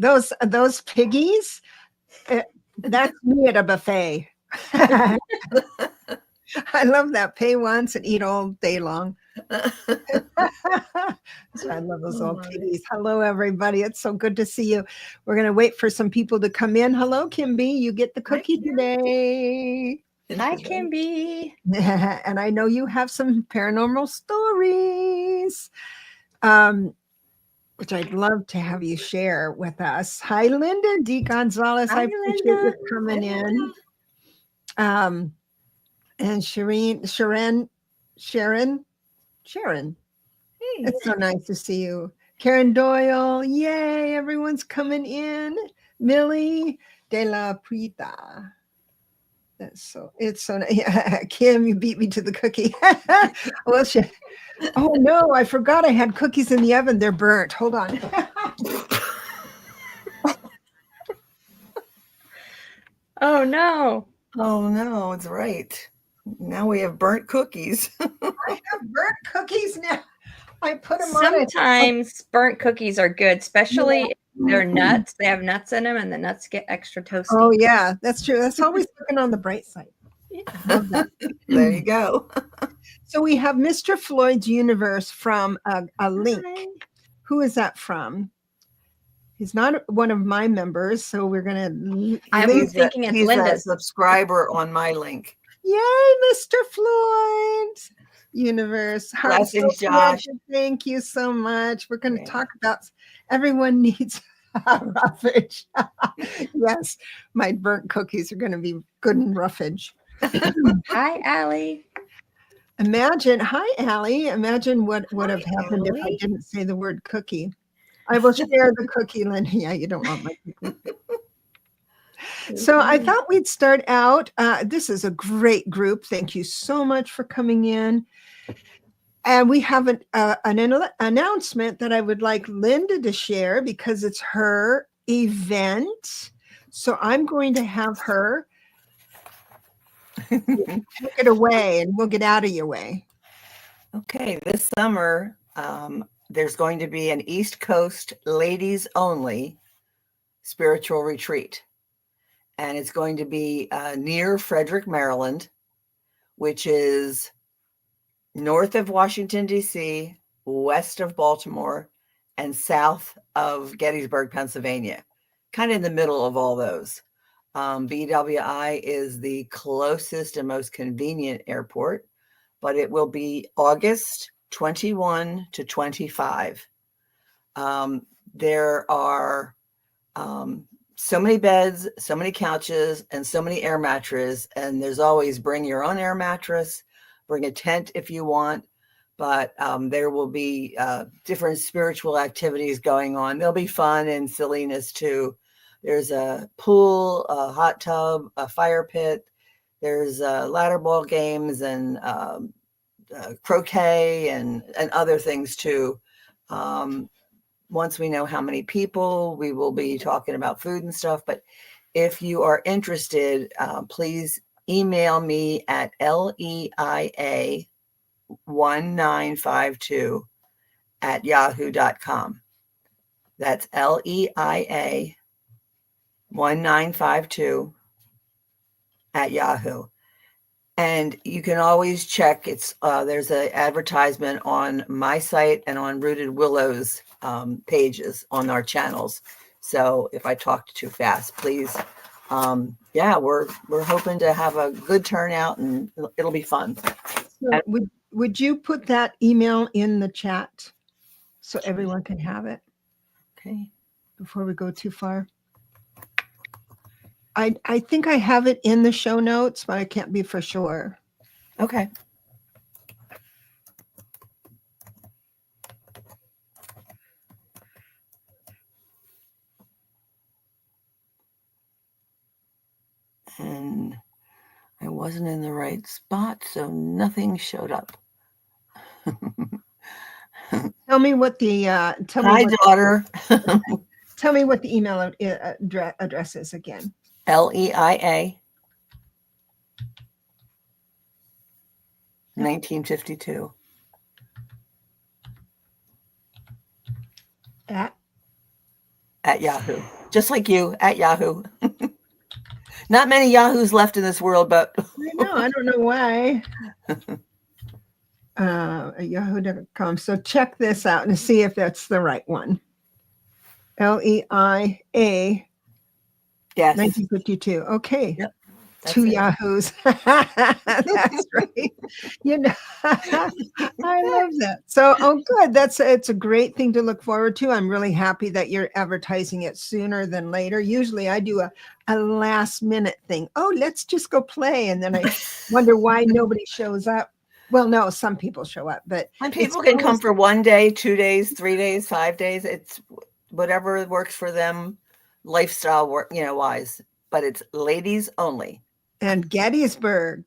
those piggies, that's me at a buffet. I love that. Pay once and eat all day long. So I love those little piggies. Hello, everybody. It's so good to see you. We're going to wait for some people to come in. Hello, Kimby. You get the cookie today. Hi, Kimby. And I know you have some paranormal stories, which I'd love to have you share with us. Hi, Linda D. Gonzalez. Hi, I appreciate Linda. you coming in. And Sharon. Hey. It's so nice to see you. Karen Doyle. Yay, everyone's coming in. Millie de la Prita. It's so nice. Yeah, Kim, you beat me to the cookie. Well, oh no, I forgot I had cookies in the oven. They're burnt. Hold on. Oh no. Oh no, it's right. Now we have burnt cookies. I have burnt cookies now. I put them Sometimes burnt cookies are good, especially if they're nuts. They have nuts in them and the nuts get extra toasty. Oh yeah, that's true. That's always looking on the bright side. Yeah. There you go. So we have Mr. Floyd's Universe from a link. Hi. Who is that from? He's not one of my members, so we're going to... I was thinking it's Linda's. A subscriber on my link. Yay, Mr. Floyd Universe. Blessings, Josh. Thank you so much. We're going to talk about... Everyone needs roughage. Yes, my burnt cookies are going to be good and roughage. Hi, Allie. Hi, Allie. Imagine what would have happened if I didn't say the word cookie. I will share the cookie, Linda. Yeah, you don't want my cookie. So I thought we'd start out. This is a great group. Thank you so much for coming in. And we have an announcement that I would like Linda to share because it's her event. So I'm going to have her take it away and we'll get out of your way. Okay, this summer, there's going to be an East Coast ladies only spiritual retreat. And it's going to be near Frederick, Maryland, which is north of Washington, D.C., west of Baltimore, and south of Gettysburg, Pennsylvania, kind of in the middle of all those. BWI is the closest and most convenient airport, but it will be August 21 to 25. There are so many beds, so many couches, and so many air mattresses. And there's always bring your own air mattress, bring a tent if you want. But there will be different spiritual activities going on. There'll be fun and silliness too. There's a pool, a hot tub, a fire pit. There's ladder ball games and croquet and other things too. Once we know how many people, we will be talking about food and stuff. But if you are interested, please email me at leia1952@yahoo.com. That's leia1952@yahoo. And you can always check. There's an advertisement on my site and on Rooted Willows pages on our channels. So if I talked too fast, please. We're hoping to have a good turnout and it'll be fun. So would you put that email in the chat so everyone can have it? Okay. Before we go too far. I think I have it in the show notes, but I can't be for sure. Okay. And I wasn't in the right spot, so nothing showed up. Tell me what the Hi, daughter. Tell me what the email address is again. LEIA 1952 at at Yahoo. Just like you at Yahoo. Not many Yahoos left in this world, but I know. I don't know why. Yahoo.com. So check this out and see if that's the right one. LEIA yes. 1952. Okay. Yep. Two Yahoos. That's right. You know, I love that. So, good. It's a great thing to look forward to. I'm really happy that you're advertising it sooner than later. Usually I do a last minute thing. Oh, let's just go play. And then I wonder why nobody shows up. Well, no, some people show up, but and people can come for 1 day, 2 days, 3 days, 5 days. It's whatever works for them, lifestyle wise. But it's ladies only. And Gettysburg.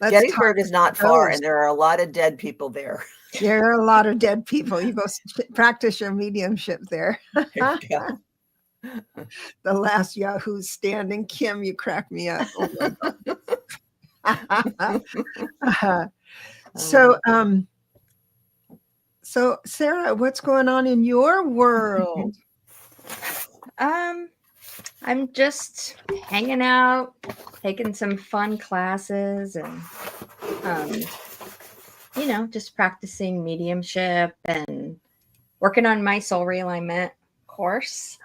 Gettysburg is not far, and there are a lot of dead people there. There are a lot of dead people. You go practice your mediumship there. There you go. The last Yahoo standing. Kim, you crack me up. Oh So Sarah, what's going on in your world? I'm just hanging out, taking some fun classes, and just practicing mediumship and working on my soul realignment course.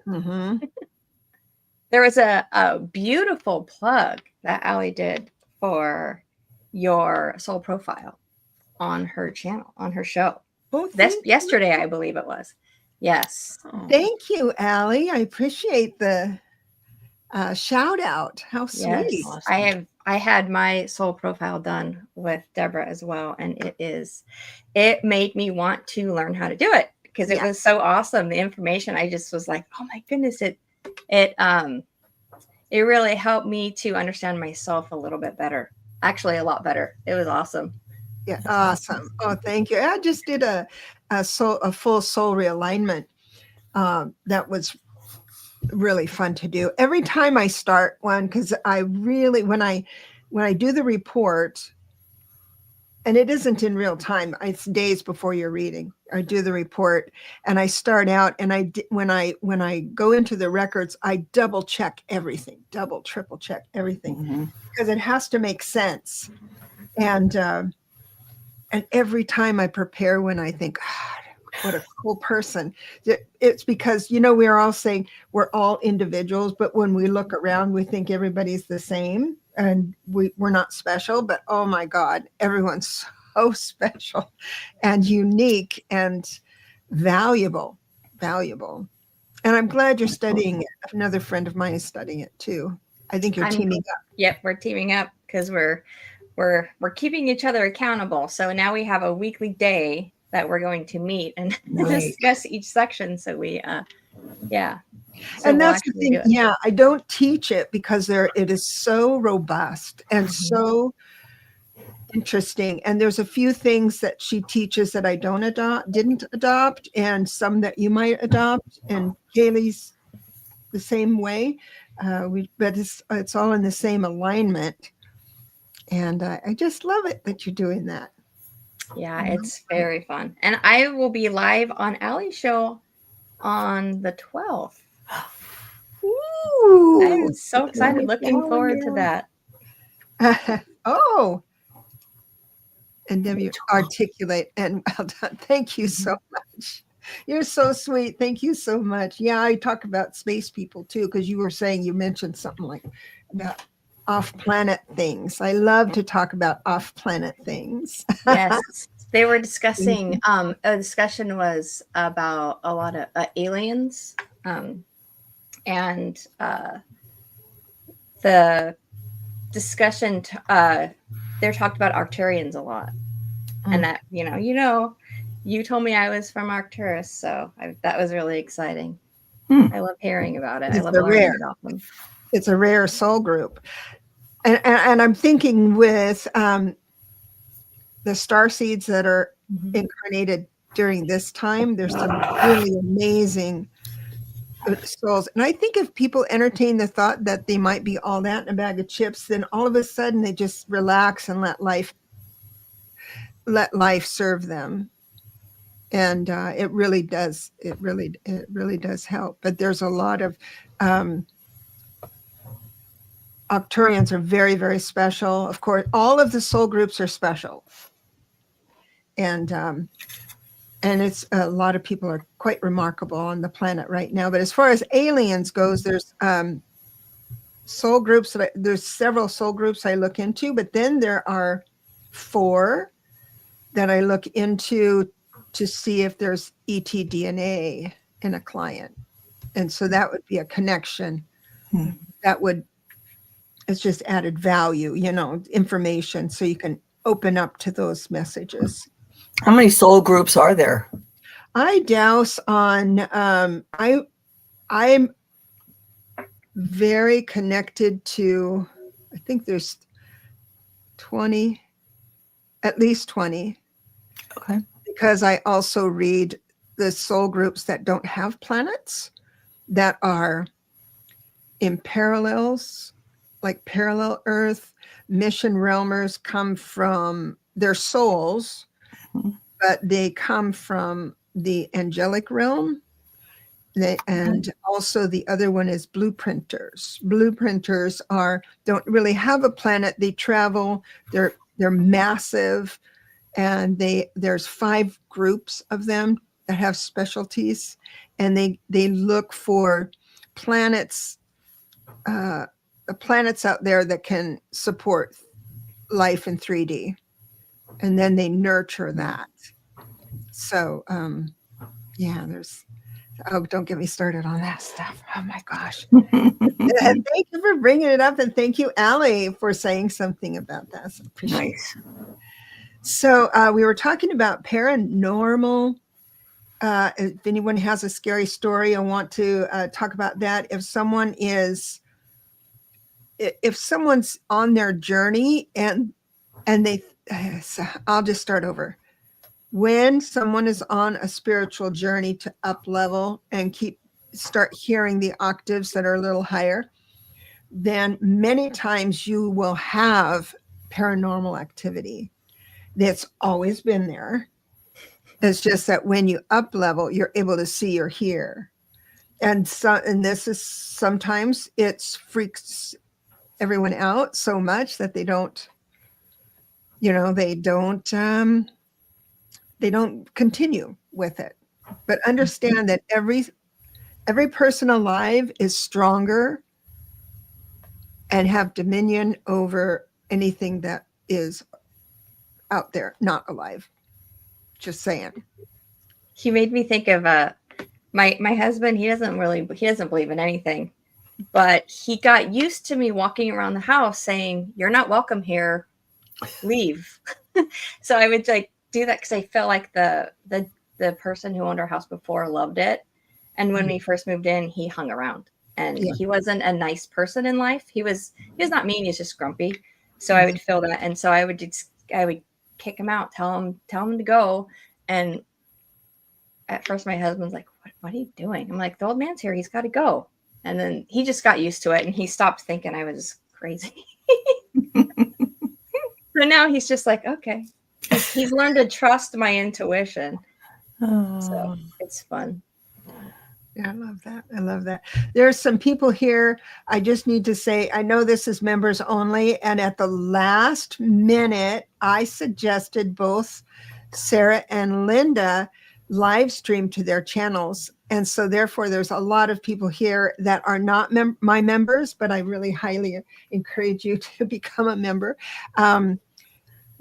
Mm-hmm. There was a beautiful plug that Allie did for your soul profile on her channel, on her show. That's yesterday, I believe it was. Yes. Thank you, Allie. I appreciate the shout out. How sweet. Yes. Awesome. I had my soul profile done with Debra as well, and it made me want to learn how to do it because it was so awesome. The information, I just was like, oh my goodness, it really helped me to understand myself a little bit better. Actually, a lot better. It was awesome. Yeah, awesome. Oh, thank you. I just did a full soul realignment. That was really fun to do. Every time I start one, because I really, when I do the report, and it isn't in real time, it's days before you're reading. I do the report, and I start out, and when I go into the records, I double check everything, triple check everything, because it has to make sense. And every time I prepare one, I think, what a cool person. It's because, we're all saying we're all individuals, but when we look around, we think everybody's the same and we're not special, but oh my God, everyone's so special and unique and valuable. And I'm glad you're studying it. Another friend of mine is studying it too. I think you're teaming up. Yep, we're teaming up because we're keeping each other accountable. So now we have a weekly day that we're going to meet and discuss each section. So we, So and that's the thing. Yeah, I don't teach it because it is so robust and so interesting. And there's a few things that she teaches that I didn't adopt, and some that you might adopt. And Kaylee's the same way. But it's all in the same alignment. And I just love it that you're doing that. Yeah, it's very fun. And I will be live on Allie's show on the 12th. Ooh. I'm so excited. Looking forward to that. And then you articulate and well done. Thank you so much. You're so sweet. Thank you so much. Yeah, I talk about space people too, because you mentioned something like about off-planet things. I love to talk about off-planet things. Yes, they were discussing. A discussion was about a lot of aliens, and the discussion. They talked about Arcturians a lot, and that you told me I was from Arcturus, so that was really exciting. I love hearing about it. I love learning about them. It's a rare soul group. And I'm thinking with the starseeds that are incarnated during this time, there's some really amazing souls. And I think if people entertain the thought that they might be all that in a bag of chips, then all of a sudden they just relax and let life serve them. And it really does. It really does help. But there's a lot of Octurians are very, very special. Of course, all of the soul groups are special, and it's a lot of people are quite remarkable on the planet right now. But as far as aliens goes, there's soul groups there's several soul groups I look into, but then there are 4 that I look into to see if there's ETDNA in a client, and so that would be a connection that would. It's just added value, information, so you can open up to those messages. How many soul groups are there? I douse on, I'm very connected to, I think there's 20, at least 20. Okay. Because I also read the soul groups that don't have planets, that are in parallels, like parallel Earth. Mission realmers come from their souls, but they come from the angelic realm. And also the other one is blueprinters. Blueprinters don't really have a planet. They travel. They're massive, and there's 5 groups of them that have specialties, and they look for planets. The planets out there that can support life in 3D, and then they nurture that. So don't get me started on that stuff. Oh my gosh. And thank you for bringing it up, and thank you, Allie, for saying something about that. So appreciate it. So we were talking about paranormal. If anyone has a scary story and want to talk about that, if someone's on their journey and I'll just start over. When someone is on a spiritual journey to up level and start hearing the octaves that are a little higher, then many times you will have paranormal activity that's always been there. It's just that when you up level, you're able to see or hear. And this is sometimes it freaks everyone out so much that they don't continue with it. But understand that every person alive is stronger and have dominion over anything that is out there not alive. Just saying. He made me think of my husband. He doesn't believe in anything, but he got used to me walking around the house saying, "You're not welcome here. Leave." So I would do that because I felt like the person who owned our house before loved it. And when we first moved in, he hung around, and he wasn't a nice person in life. He was not mean. He's just grumpy. So I would feel that. And so I would kick him out, tell him to go. And at first my husband's like, what are you doing? I'm like, the old man's here. He's got to go. And then he just got used to it, and he stopped thinking I was crazy. So now he's just like, okay. He's learned to trust my intuition. So it's fun. Yeah, I love that. There's some people here. I just need to say, I know this is members only. And at the last minute, I suggested both Sarah and Linda live stream to their channels. And so therefore, there's a lot of people here that are not my members, but I really highly encourage you to become a member.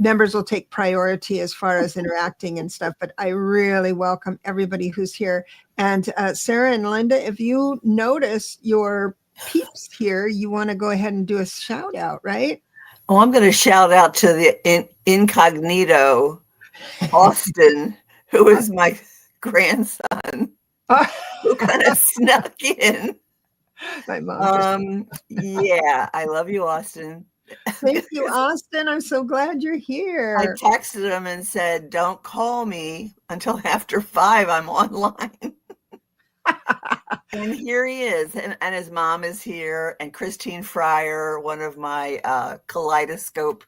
Members will take priority as far as interacting and stuff, but I really welcome everybody who's here. And Sarah and Linda, if you notice your peeps here, you want to go ahead and do a shout out, right? Oh, I'm going to shout out to the incognito Austin, who is my grandson, who kind of snuck in. My mom. Yeah, I love you, Austin. Thank you, Austin. I'm so glad you're here. I texted him and said, don't call me until after 5. I'm online. And here he is. And his mom is here. And Christine Fryer, one of my kaleidoscope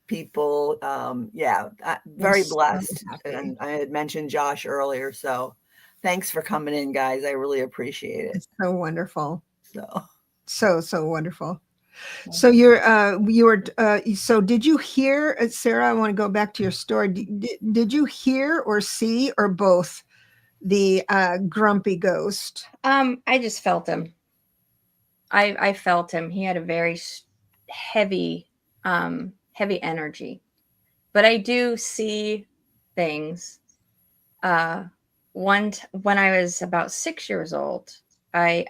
people. Very So blessed. happy. And I had mentioned Josh earlier. So thanks for coming in, guys. I really appreciate it. It's so wonderful. So Wonderful. So so did you hear, Sarah, I want to go back to your story. Did you hear or see or both the grumpy ghost? I just felt him. I felt him. He had a very heavy, heavy energy. But I do see things. When I was about 6 years old, we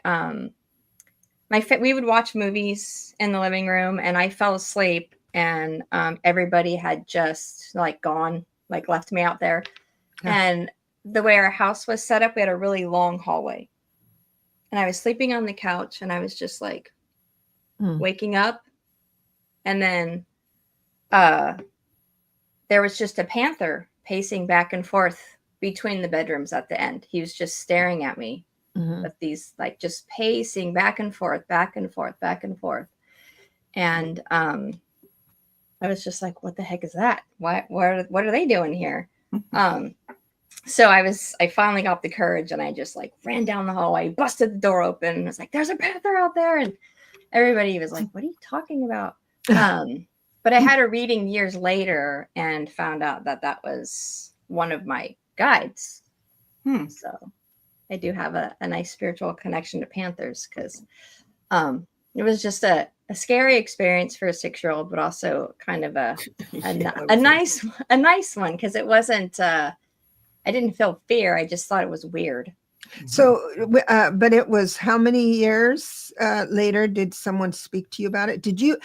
would watch movies in the living room, and I fell asleep, and everybody had just like gone, like left me out there. Yeah. And the way our house was set up, we had a really long hallway, and I was sleeping on the couch, and I was just like waking up, and then there was just a panther pacing back and forth between the bedrooms at the end. He was just staring at me with these, like, just pacing back and forth, back and forth, back and forth. And I was just like, what the heck is that? What are they doing here? So I finally got the courage, and I just like ran down the hallway, busted the door open, and was like, there's a panther out there. And everybody was like, what are you talking about? But I had a reading years later and found out that that was one of my guides. So I do have a nice spiritual connection to panthers, because it was just a scary experience for a 6-year-old, but also kind of a nice one, because it wasn't. I didn't feel fear. I just thought it was weird. So, but it was how many years later did someone speak to you about it? Did you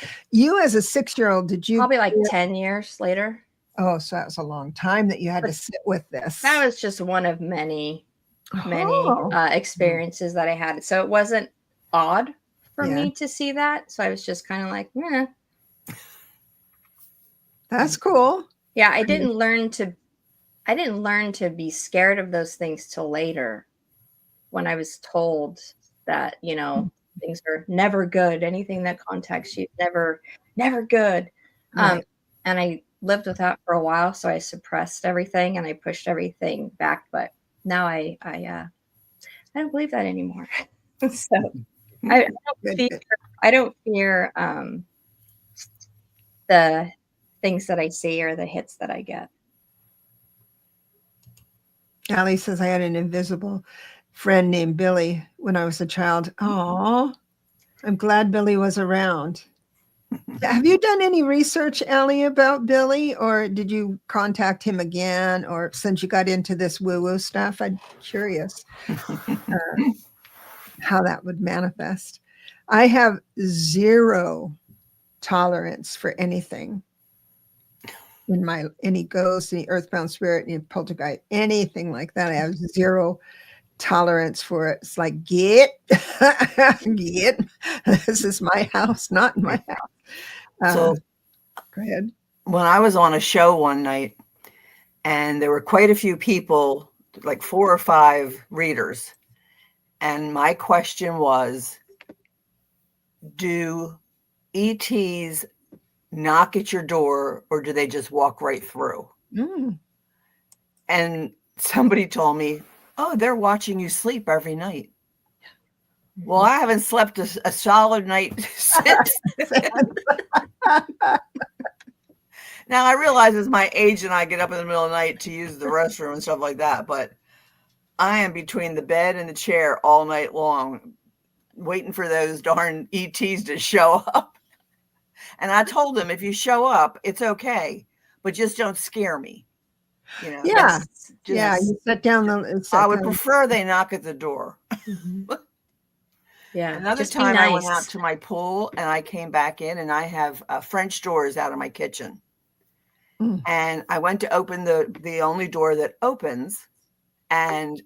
as a 6-year-old, did you? Probably like 10 years later. Oh, so that was a long time that you had to sit with this. That was just one of many experiences that I had. So it wasn't odd for me to see that. So I was just kind of like, eh. That's cool. Yeah, I didn't learn to be scared of those things till later, when I was told that, things are never good. Anything that contacts you, never good. Right. And I lived with that for a while, so I suppressed everything and I pushed everything back. But now I don't believe that anymore. So I don't fear the things that I see or the hits that I get. Allie says, I had an invisible friend named Billy when I was a child. Oh, I'm glad Billy was around. Have you done any research, Allie, about Billy, or did you contact him again? Or since you got into this woo-woo stuff, I'm curious how that would manifest. I have zero tolerance for anything in any ghost, any earthbound spirit, any poltergeist, anything like that. I have zero tolerance for it. It's like, get, this is my house, not my house. So go ahead. When I was on a show one night, and there were quite a few people, like 4 or 5 readers, and my question was, do ETs knock at your door, or do they just walk right through? And somebody told me, oh, they're watching you sleep every night. Well, I haven't slept a solid night since. Now, I realize it's my age and I get up in the middle of the night to use the restroom and stuff like that, but I am between the bed and the chair all night long, waiting for those darn ETs to show up. And I told them, if you show up, it's okay, but just don't scare me. You set down I would prefer they knock at the door. Yeah. Another time I went out to my pool and I came back in, and I have French doors out of my kitchen. And I went to open the only door that opens, and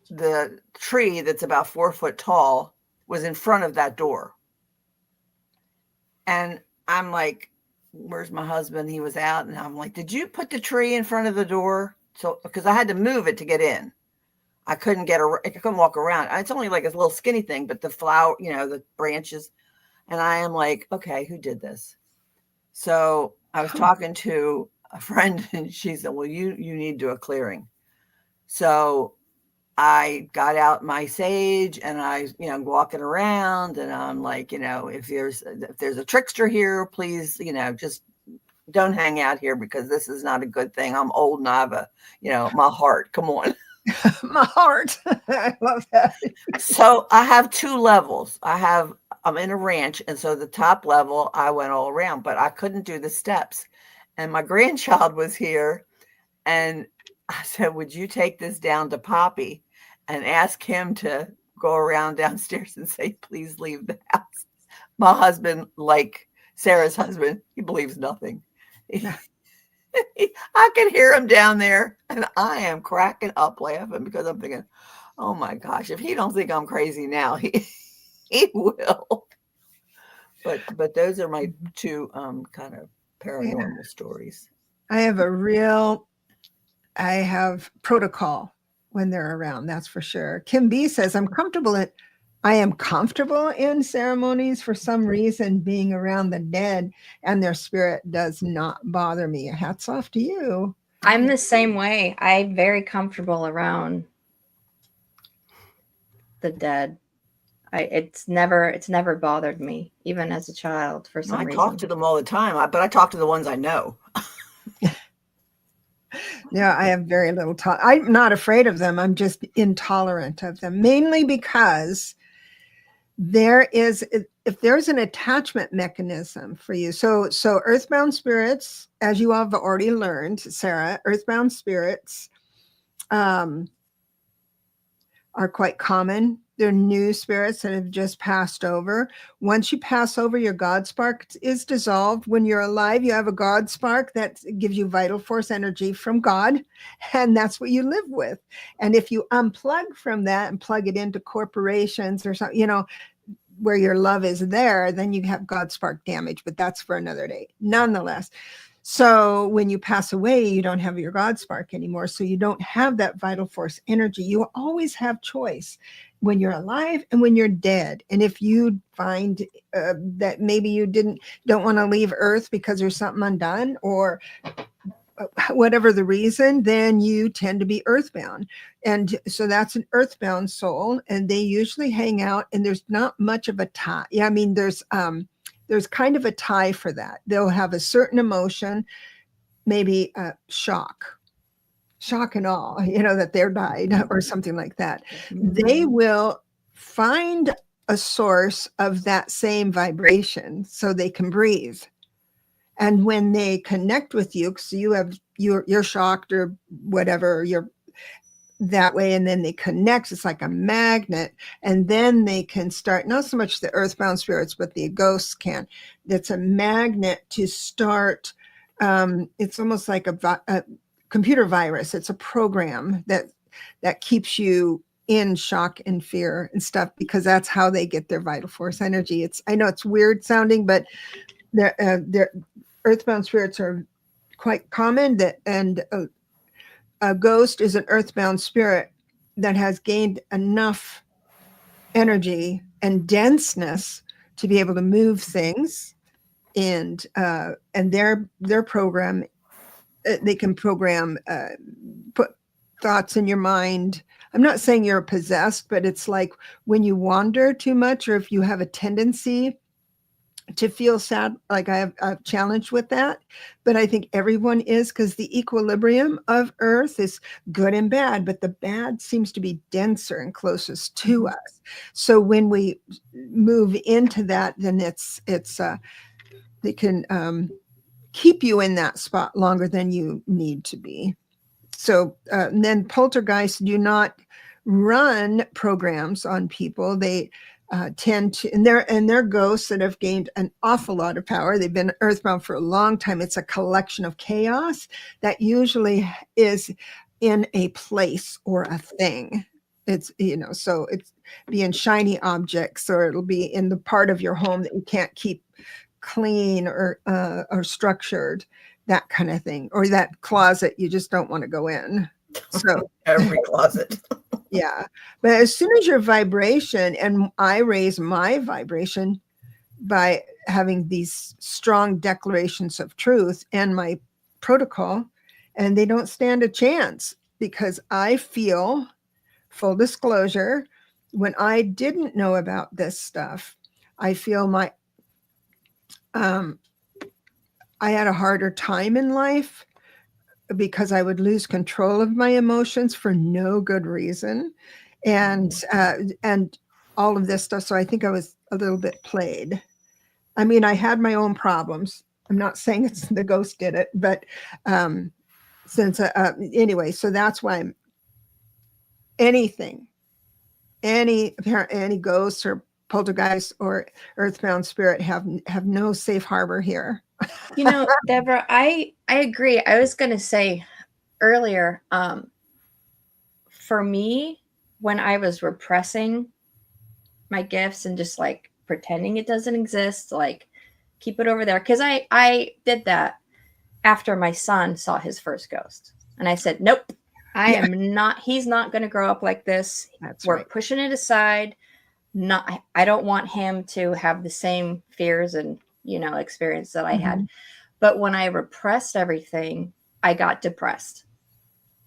the tree that's about 4 foot tall was in front of that door. And I'm like, where's my husband? He was out. And I'm like, did you put the tree in front of the door? So, because I had to move it to get in. I couldn't walk around. It's only like a little skinny thing, but the flower, the branches. And I am like, okay, who did this? So I was talking to a friend and she said, well, you need to do a clearing. So I got out my sage and I, walking around and I'm like, if there's a trickster here, please, just don't hang out here because this is not a good thing. I'm old and I have my heart. Come on. My heart. I love that. So I have 2 levels. I'm in a ranch. And so the top level, I went all around, but I couldn't do the steps. And my grandchild was here and I said, would you take this down to Poppy and ask him to go around downstairs and say, please leave the house. My husband, like Sarah's husband, he believes nothing. I can hear him down there and I am cracking up laughing because I'm thinking, oh my gosh, if he don't think I'm crazy now, he will. But those are my 2 kind of paranormal stories. I have protocol when they're around, that's for sure. Kim B says, I am comfortable in ceremonies for some reason. Being around the dead and their spirit does not bother me. Hats off to you. I'm the same way. I'm very comfortable around the dead. It's never bothered me, even as a child, for some reason. I talk to them all the time, but I talk to the ones I know. Yeah, I have very little talk. I'm not afraid of them. I'm just intolerant of them, mainly because if there's an attachment mechanism for you. So earthbound spirits, as you have already learned, Sarah, earthbound spirits are quite common. They're new spirits that have just passed over. Once you pass over, your God spark is dissolved. When you're alive, you have a God spark that gives you vital force energy from God, and that's what you live with. And if you unplug from that and plug it into corporations or something, where your love is there, then you have God spark damage, but that's for another day. Nonetheless, so when you pass away, you don't have your God spark anymore. So you don't have that vital force energy. You always have choice when you're alive and when you're dead. And if you find that maybe you don't want to leave Earth because there's something undone or whatever the reason, then you tend to be earthbound. And so that's an earthbound soul. And they usually hang out and there's not much of a tie. Yeah, I mean, there's kind of a tie for that. They'll have a certain emotion, maybe shock and awe, that they're died or something like that. They will find a source of that same vibration so they can breathe. And when they connect with you, because you're shocked or whatever, you're that way, and then they connect, it's like a magnet, and then they can start, not so much the earthbound spirits, but the ghosts can. It's a magnet to start. It's almost like a computer virus. It's a program that keeps you in shock and fear and stuff, because that's how they get their vital force energy. I know it's weird sounding, but they're earthbound spirits are quite common. And a ghost is an earthbound spirit that has gained enough energy and denseness to be able to move things, and their program, they can program, put thoughts in your mind. I'm not saying you're possessed, but it's like when you wander too much, or if you have a tendency to feel sad, like I have a challenge with that, but I think everyone is, because the equilibrium of Earth is good and bad, but the bad seems to be denser and closest to us. So when we move into that, then they can keep you in that spot longer than you need to be. So and then poltergeists do not run programs on people. They tend to, and they're ghosts that have gained an awful lot of power. They've been earthbound for a long time. It's a collection of chaos that usually is in a place or a thing. It's, so it's being shiny objects, or it'll be in the part of your home that you can't keep clean or structured, that kind of thing, or that closet you just don't want to go in. So every closet. Yeah. But as soon as your vibration, and I raise my vibration by having these strong declarations of truth and my protocol, and they don't stand a chance because I feel, full disclosure, when I didn't know about this stuff, I feel I had a harder time in life because I would lose control of my emotions for no good reason, and all of this stuff. So I think I was a little bit played. I mean, I had my own problems. I'm not saying it's the ghost did it, but since anyway, so that's why any ghosts or poltergeist or earthbound spirit have no safe harbor here. Debra, I agree. I was going to say earlier, for me, when I was repressing my gifts and just like pretending it doesn't exist, like keep it over there. Because I did that after my son saw his first ghost. And I said, nope, he's not going to grow up like this. We're pushing it aside. I don't want him to have the same fears and, experience that I had. But when I repressed everything, I got depressed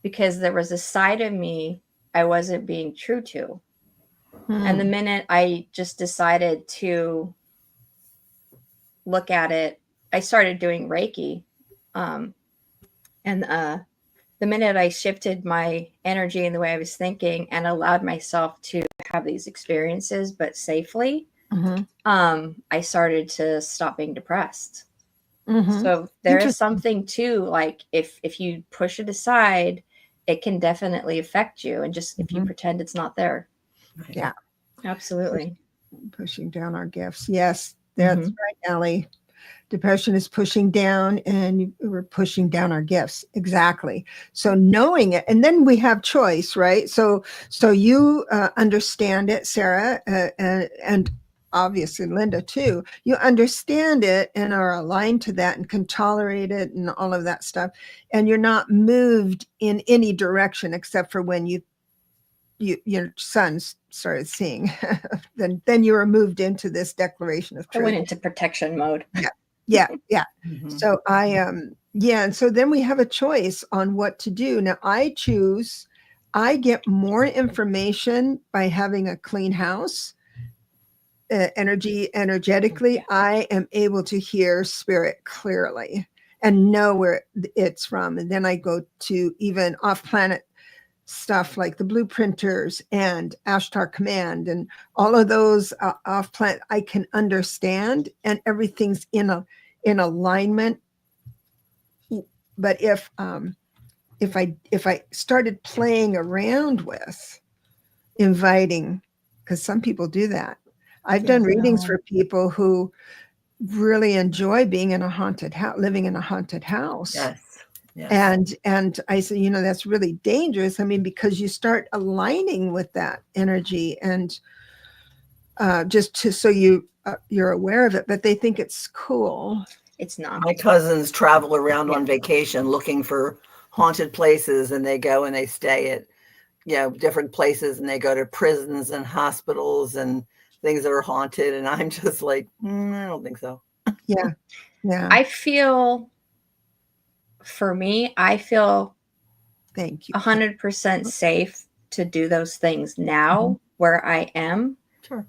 because there was a side of me I wasn't being true to. And the minute I just decided to look at it, I started doing Reiki. The minute I shifted my energy and the way I was thinking and allowed myself to have these experiences, but safely, I started to stop being depressed. So there is something too, like if you push it aside, it can definitely affect you. And just if you pretend it's not there. Yeah, absolutely. Pushing down our gifts. Yes, that's right, Allie. Depression is pushing down, and we're pushing down our gifts. Exactly. So knowing it, and then we have choice, right? So you understand it, Sarah, and obviously Linda too. You understand it and are aligned to that and can tolerate it and all of that stuff. And you're not moved in any direction except for when your sons started seeing. then you were moved into this declaration of truth. I went into protection mode. Yeah. So and so then we have a choice on what to do. Now I get more information by having a clean house. Energetically, I am able to hear spirit clearly and know where it's from. And then I go to even off-planet stuff like the blueprinters and Ashtar Command and all of those off-planet. I can understand, and everything's in alignment. But if I started playing around with inviting, because some people do that. I've done readings for people who really enjoy being in a haunted house, living in a haunted house. Yes. And I say, that's really dangerous. I mean, because you start aligning with that energy, and so you're aware of it, but they think it's cool. It's not. My cousins travel around on vacation looking for haunted places, and they go and they stay at different places, and they go to prisons and hospitals and things that are haunted, and I'm just like, I don't think so. Yeah. I feel, for me, thank you, 100% safe to do those things now where I am. Sure.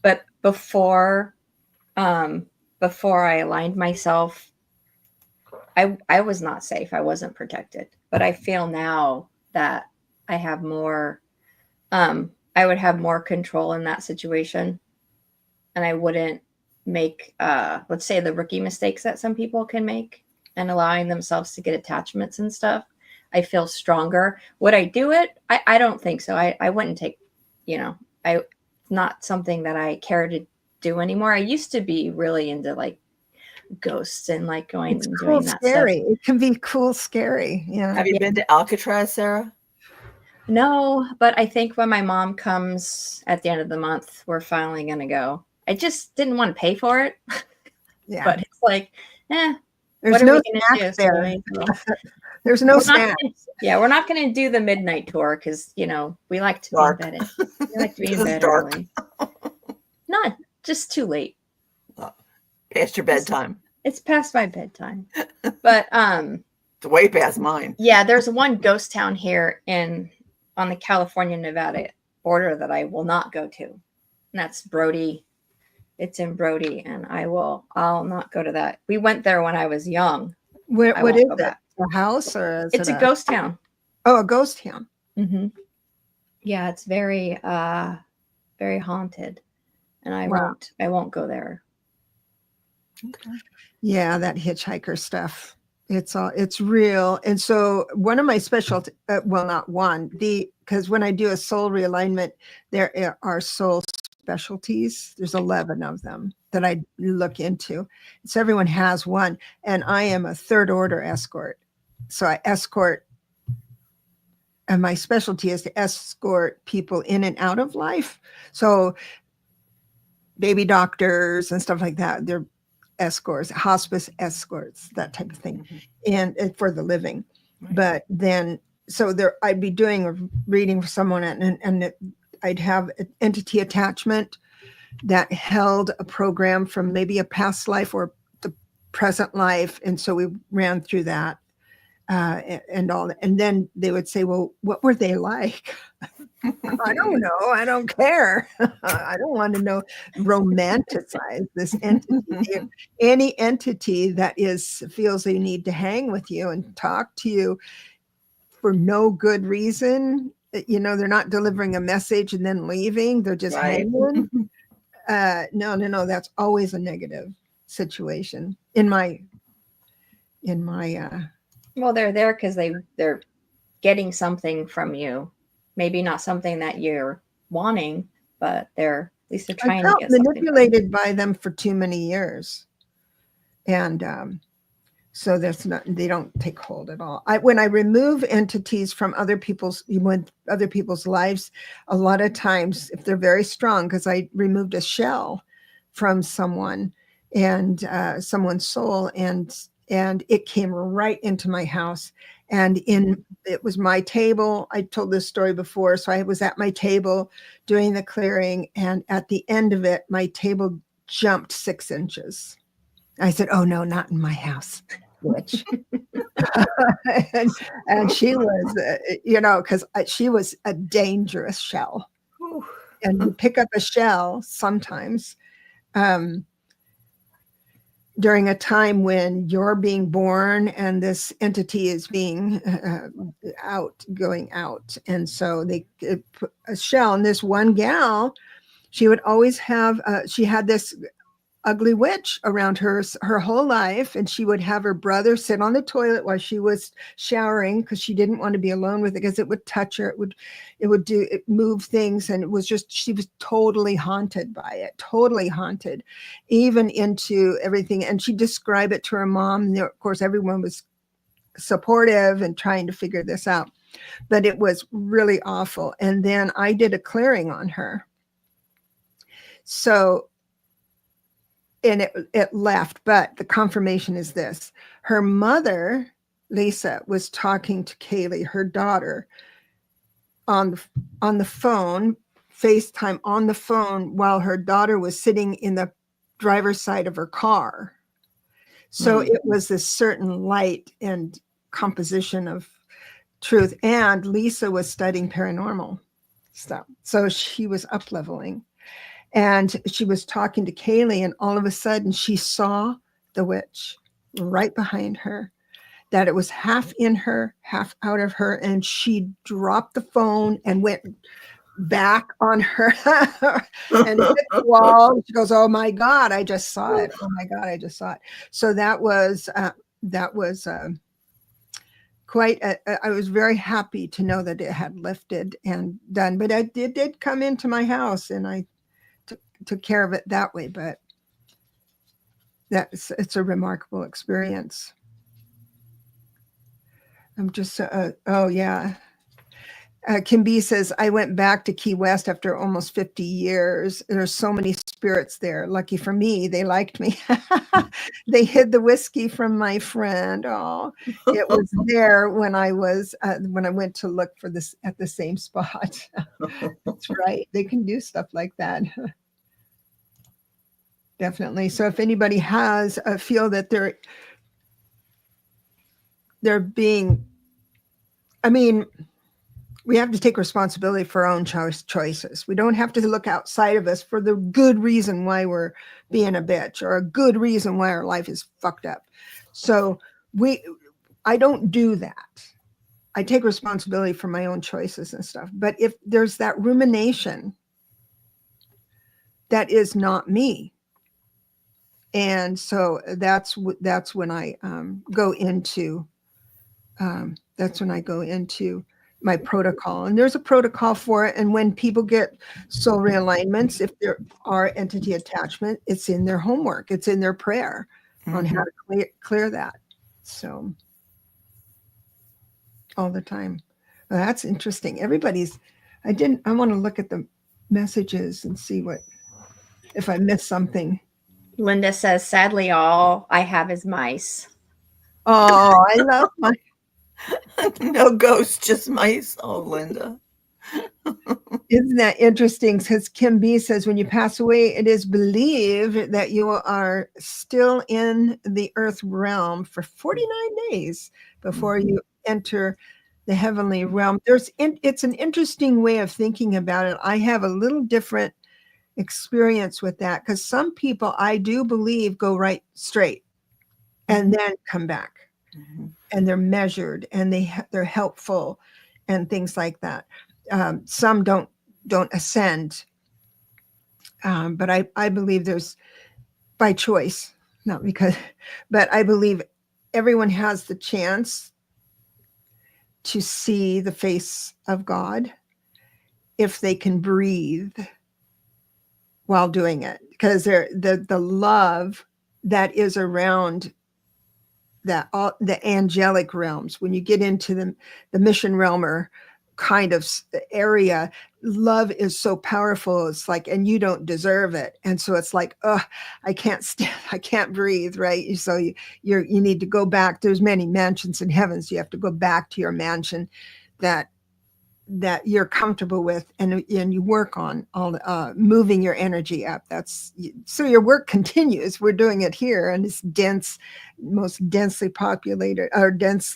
But before I aligned myself, I was not safe. I wasn't protected. But I feel now that I have more, I would have more control in that situation, and I wouldn't make, let's say, the rookie mistakes that some people can make and allowing themselves to get attachments and stuff. I feel stronger. Would I do it? I don't think so. I wouldn't take, not something that I care to do anymore. I used to be really into like ghosts and like going and doing that scary stuff. It can be cool, scary. Yeah. Have you been to Alcatraz, Sarah? No, but I think when my mom comes at the end of the month, we're finally going to go. I just didn't want to pay for it. Yeah. But it's like, there's no snacks there. There's no snacks. We're not going to do the midnight tour because, we like to be in bed. We like to be in bed early. Not just too late. Past your bedtime. It's past my bedtime. But It's way past mine. yeah, there's one ghost town here on the California-Nevada border that I will not go to. And that's Brody. It's in Brody, and I'll not go to that. We went there when I was young. What won't is go it? back. A house or is It's it a ghost town. Oh, a ghost town. Mm-hmm. Yeah, it's very very haunted, and I won't go there. Okay. Yeah, that hitchhiker stuff. It's real. And so one of my specialty, well, not one, because when I do a soul realignment, there are soul specialties. There's 11 of them that I look into. So everyone has one. And I am a third order escort. So I escort, and my specialty is to escort people in and out of life. So baby doctors and stuff like that, they're escorts, hospice escorts, that type of thing, and for the living. Right. But then, so there, I'd be doing a reading for someone, and I'd have an entity attachment that held a program from maybe a past life or the present life, and so we ran through that. And all, and then they would say, well, what were they like? I don't know. I don't care. I don't want to know. Romanticize this entity. Any entity that feels they need to hang with you and talk to you for no good reason, they're not delivering a message and then leaving. They're just hanging. No. That's always a negative situation in my. Well, they're there because they're getting something from you. Maybe not something that you're wanting, but at least they're trying to get manipulated by them for too many years, and so they don't take hold at all. When I remove entities from other people's lives, a lot of times, if they're very strong, because I removed a shell from someone and someone's soul, and it came right into my house. And it was my table. I told this story before. So I was at my table doing the clearing. And at the end of it, my table jumped 6 inches. I said, oh, no, not in my house, witch. and she was, because she was a dangerous shell. And you pick up a shell sometimes. During a time when you're being born and this entity is being going out. And so they put a shell. And this one gal, she would always have, she had this ugly witch around her whole life. And she would have her brother sit on the toilet while she was showering because she didn't want to be alone with it, because it would touch her. It would move things. And it was just, she was totally haunted by it, totally haunted, even into everything. And she'd describe it to her mom. And of course, everyone was supportive and trying to figure this out, but it was really awful. And then I did a clearing on her. So, and it left, but the confirmation is this. Her mother, Lisa, was talking to Kaylee, her daughter, on the phone, FaceTime on the phone, while her daughter was sitting in the driver's side of her car. So it was this certain light and composition of truth. And Lisa was studying paranormal stuff. So she was up-leveling. And she was talking to Kaylee, and all of a sudden she saw the witch right behind her, that it was half in her, half out of her. And she dropped the phone and went back on her and hit the wall. She goes, oh my God, I just saw it. Oh my God, I just saw it. So that was quite, I was very happy to know that it had lifted and done, but it did come into my house, and I took care of it that way. But it's a remarkable experience. I'm just, oh yeah. Kim B says, I went back to Key West after almost 50 years. There's so many spirits there. Lucky for me, they liked me. They hid the whiskey from my friend. Oh, it was there when I went to look for this at the same spot. That's right. They can do stuff like that. definitely. So if anybody has feel that they're being, I mean, we have to take responsibility for our own choices. We don't have to look outside of us for the good reason why we're being a bitch or a good reason why our life is fucked up. So I don't do that. I take responsibility for my own choices and stuff. But if there's that rumination, that is not me. And so that's when I go into my protocol. And there's a protocol for it. And when people get soul realignments, if there are entity attachment, it's in their homework. It's in their prayer on how to clear that. So all the time. Well, that's interesting. I want to look at the messages and see if I missed something. Linda says, sadly, all I have is mice. Oh, I love mice. No ghosts, just mice. Oh, Linda. Isn't that interesting? Because Kim B says, when you pass away, it is believed that you are still in the earth realm for 49 days before you enter the heavenly realm. It's an interesting way of thinking about it. I have a little different experience with that because some people, I do believe, go right straight and then come back. And they're measured and they're helpful and things like that. Some don't ascend, but I believe there's by choice, not because, but I believe everyone has the chance to see the face of God if they can breathe while doing it, because the love that is around that all the angelic realms, when you get into the mission realmer kind of area, love is so powerful. It's like, and you don't deserve it. And so it's like, oh, I can't breathe. Right. So you need to go back. There's many mansions in heaven. So you have to go back to your mansion that you're comfortable with, and you work on all moving your energy up. So your work continues. We're doing it here, and it's most densely populated or dense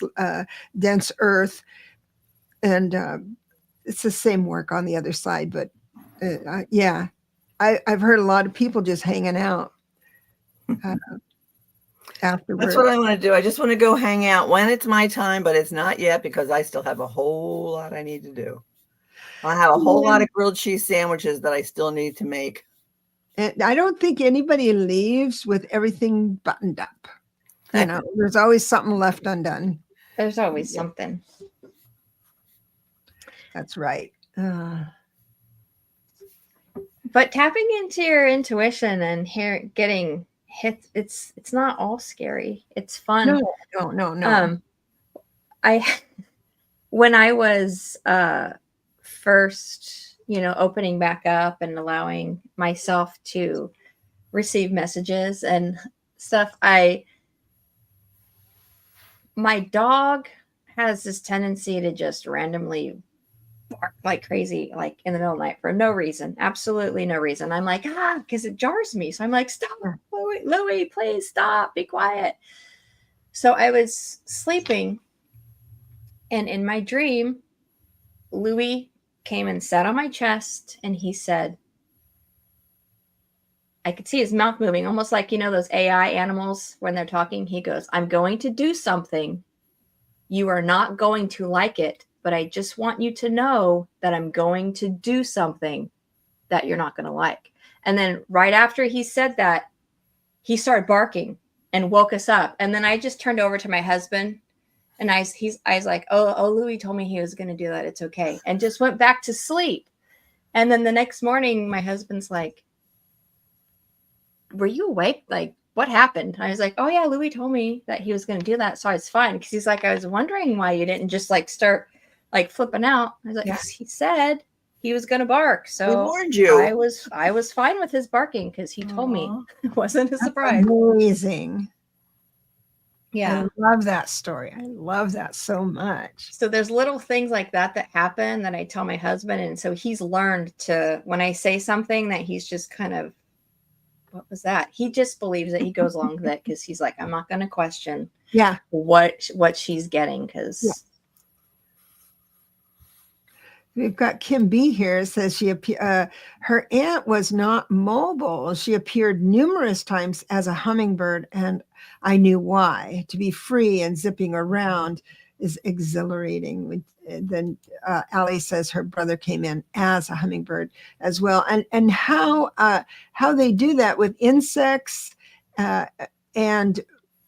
earth, and it's the same work on the other side. But yeah, I've heard a lot of people just hanging out afterwards. That's what I want to do. I just want to go hang out when it's my time, but it's not yet because I still have a whole lot I need to do. I have a whole lot of grilled cheese sandwiches that I still need to make. And I don't think anybody leaves with everything buttoned up. There's always something left undone. There's always something. That's right. But tapping into your intuition and getting hit, it's not all scary. It's fun. No. When I was first, opening back up and allowing myself to receive messages and stuff, my dog has this tendency to just randomly bark like crazy, like in the middle of the night for no reason, absolutely no reason. I'm like, because it jars me. So I'm like, stop, Louie, please stop, be quiet. So I was sleeping, and in my dream, Louie came and sat on my chest, and he said, I could see his mouth moving, almost like, those AI animals when they're talking. He goes, I'm going to do something. You are not going to like it, but I just want you to know that I'm going to do something that you're not going to like. And then right after he said that, he started barking and woke us up. And then I just turned over to my husband, and I was like, oh, Louie told me he was going to do that. It's okay. And just went back to sleep. And then the next morning, my husband's like, were you awake? Like, what happened? I was like, oh yeah, Louie told me that he was going to do that. So I was fine. Cause he's like, I was wondering why you didn't just like start like flipping out. I was like, he said he was going to bark. So we warned you. I was fine with his barking because he told me. It wasn't a surprise. Amazing. Yeah. I love that story. I love that so much. So there's little things like that happen that I tell my husband. And so he's learned to, when I say something that he's just kind of what was that? He just believes it. He goes along with it because he's like, I'm not going to question Yeah. what she's getting because. We've got Kim B here. It says her aunt was not mobile. She appeared numerous times as a hummingbird, and I knew why. To be free and zipping around is exhilarating. Then Allie says her brother came in as a hummingbird as well, and how they do that with insects and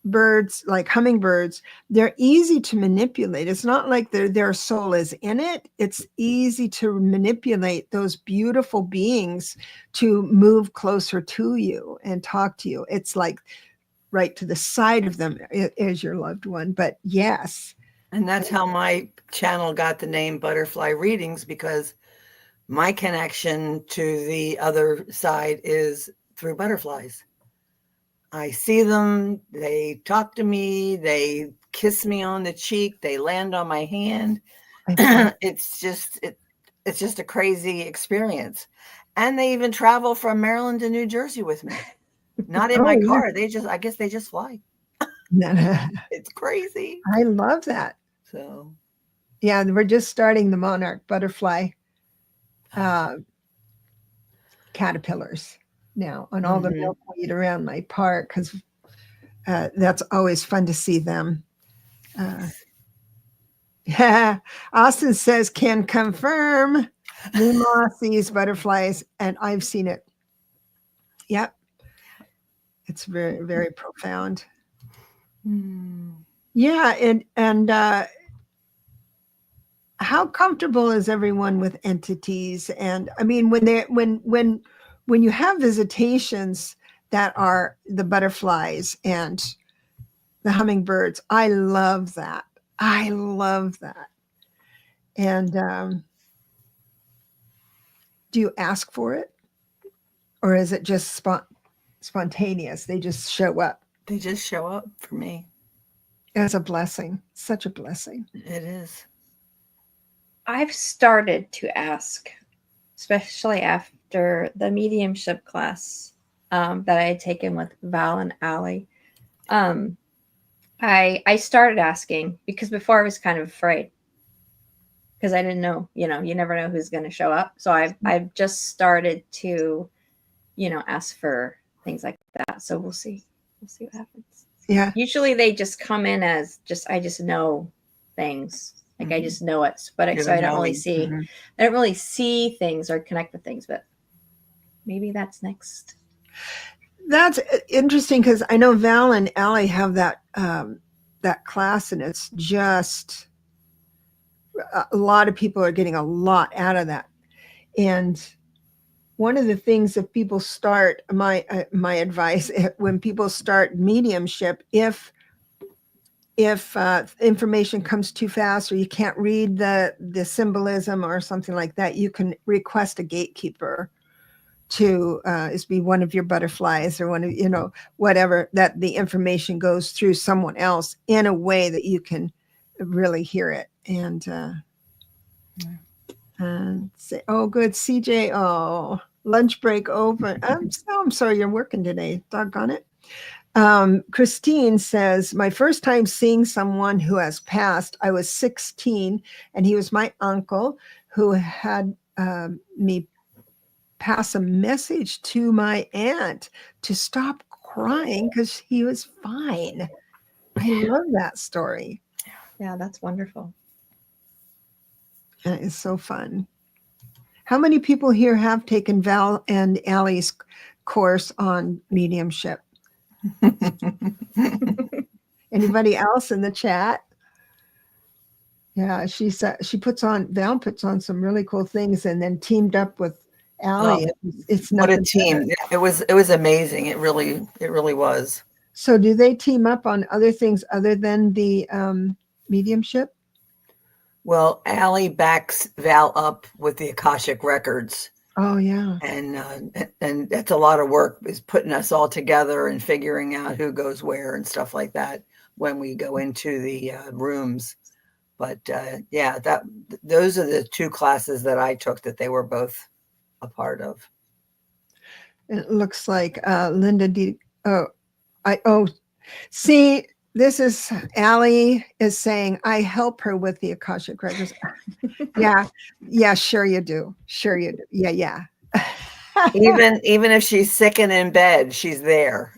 birds, like hummingbirds. They're easy to manipulate. It's not like their soul is in it. It's easy to manipulate those beautiful beings to move closer to you and talk to you. It's like right to the side of them is your loved one. But yes. And that's how my channel got the name Butterfly Readings, because my connection to the other side is through butterflies. I see them, they talk to me, they kiss me on the cheek, they land on my hand. It's just a crazy experience. And they even travel from Maryland to New Jersey with me. Not in my car. I guess they just fly. It's crazy. I love that. So yeah, we're just starting the monarch butterfly caterpillars now on all the milkweed around my park, because that's always fun to see them. Yeah, Austin says can confirm. Nima sees butterflies, and I've seen it. Yep, it's very, very profound. Yeah, and how comfortable is everyone with entities? And I mean, when you have visitations that are the butterflies and the hummingbirds, I love that. I love that. And do you ask for it, or is it just spontaneous? They just show up. They just show up for me. It's a blessing. Such a blessing. It is. I've started to ask, especially after the mediumship class that I had taken with Val and Allie. I started asking, because before I was kind of afraid because I didn't know, you never know who's going to show up. So I've just started to, ask for things like that. So we'll see what happens. Yeah. Usually they just come in as I just know things. Like I just know it, but so I don't really see. I don't really see things or connect with things, but maybe that's next. That's interesting, because I know Val and Allie have that that class, and it's just a lot of people are getting a lot out of that. And one of the things, if people start, my advice, when people start mediumship, if information comes too fast or you can't read the symbolism or something like that, you can request a gatekeeper to be one of your butterflies, or one of, whatever, that the information goes through someone else in a way that you can really hear it. And say, oh, good, CJ, oh, lunch break over. I'm sorry you're working today. Doggone it. Christine says, my first time seeing someone who has passed, I was 16, and he was my uncle who had me pass a message to my aunt to stop crying because he was fine. I love that story. Yeah, that's wonderful. It's so fun. How many people here have taken Val and Allie's course on mediumship? Anybody else in the chat? Yeah, Val puts on some really cool things, and then teamed up with Allie. It's what a team. It was amazing. It really was. So do they team up on other things other than the mediumship? Well, Allie backs Val up with the Akashic records. Oh yeah. And that's a lot of work, is putting us all together and figuring out who goes where and stuff like that when we go into the rooms. But yeah, those are the two classes that I took that they were both a part of. It looks like Linda D. See, this is Allie is saying I help her with the Akashic records. Yeah, sure you do. Sure you do. Yeah. Even if she's sick and in bed, she's there.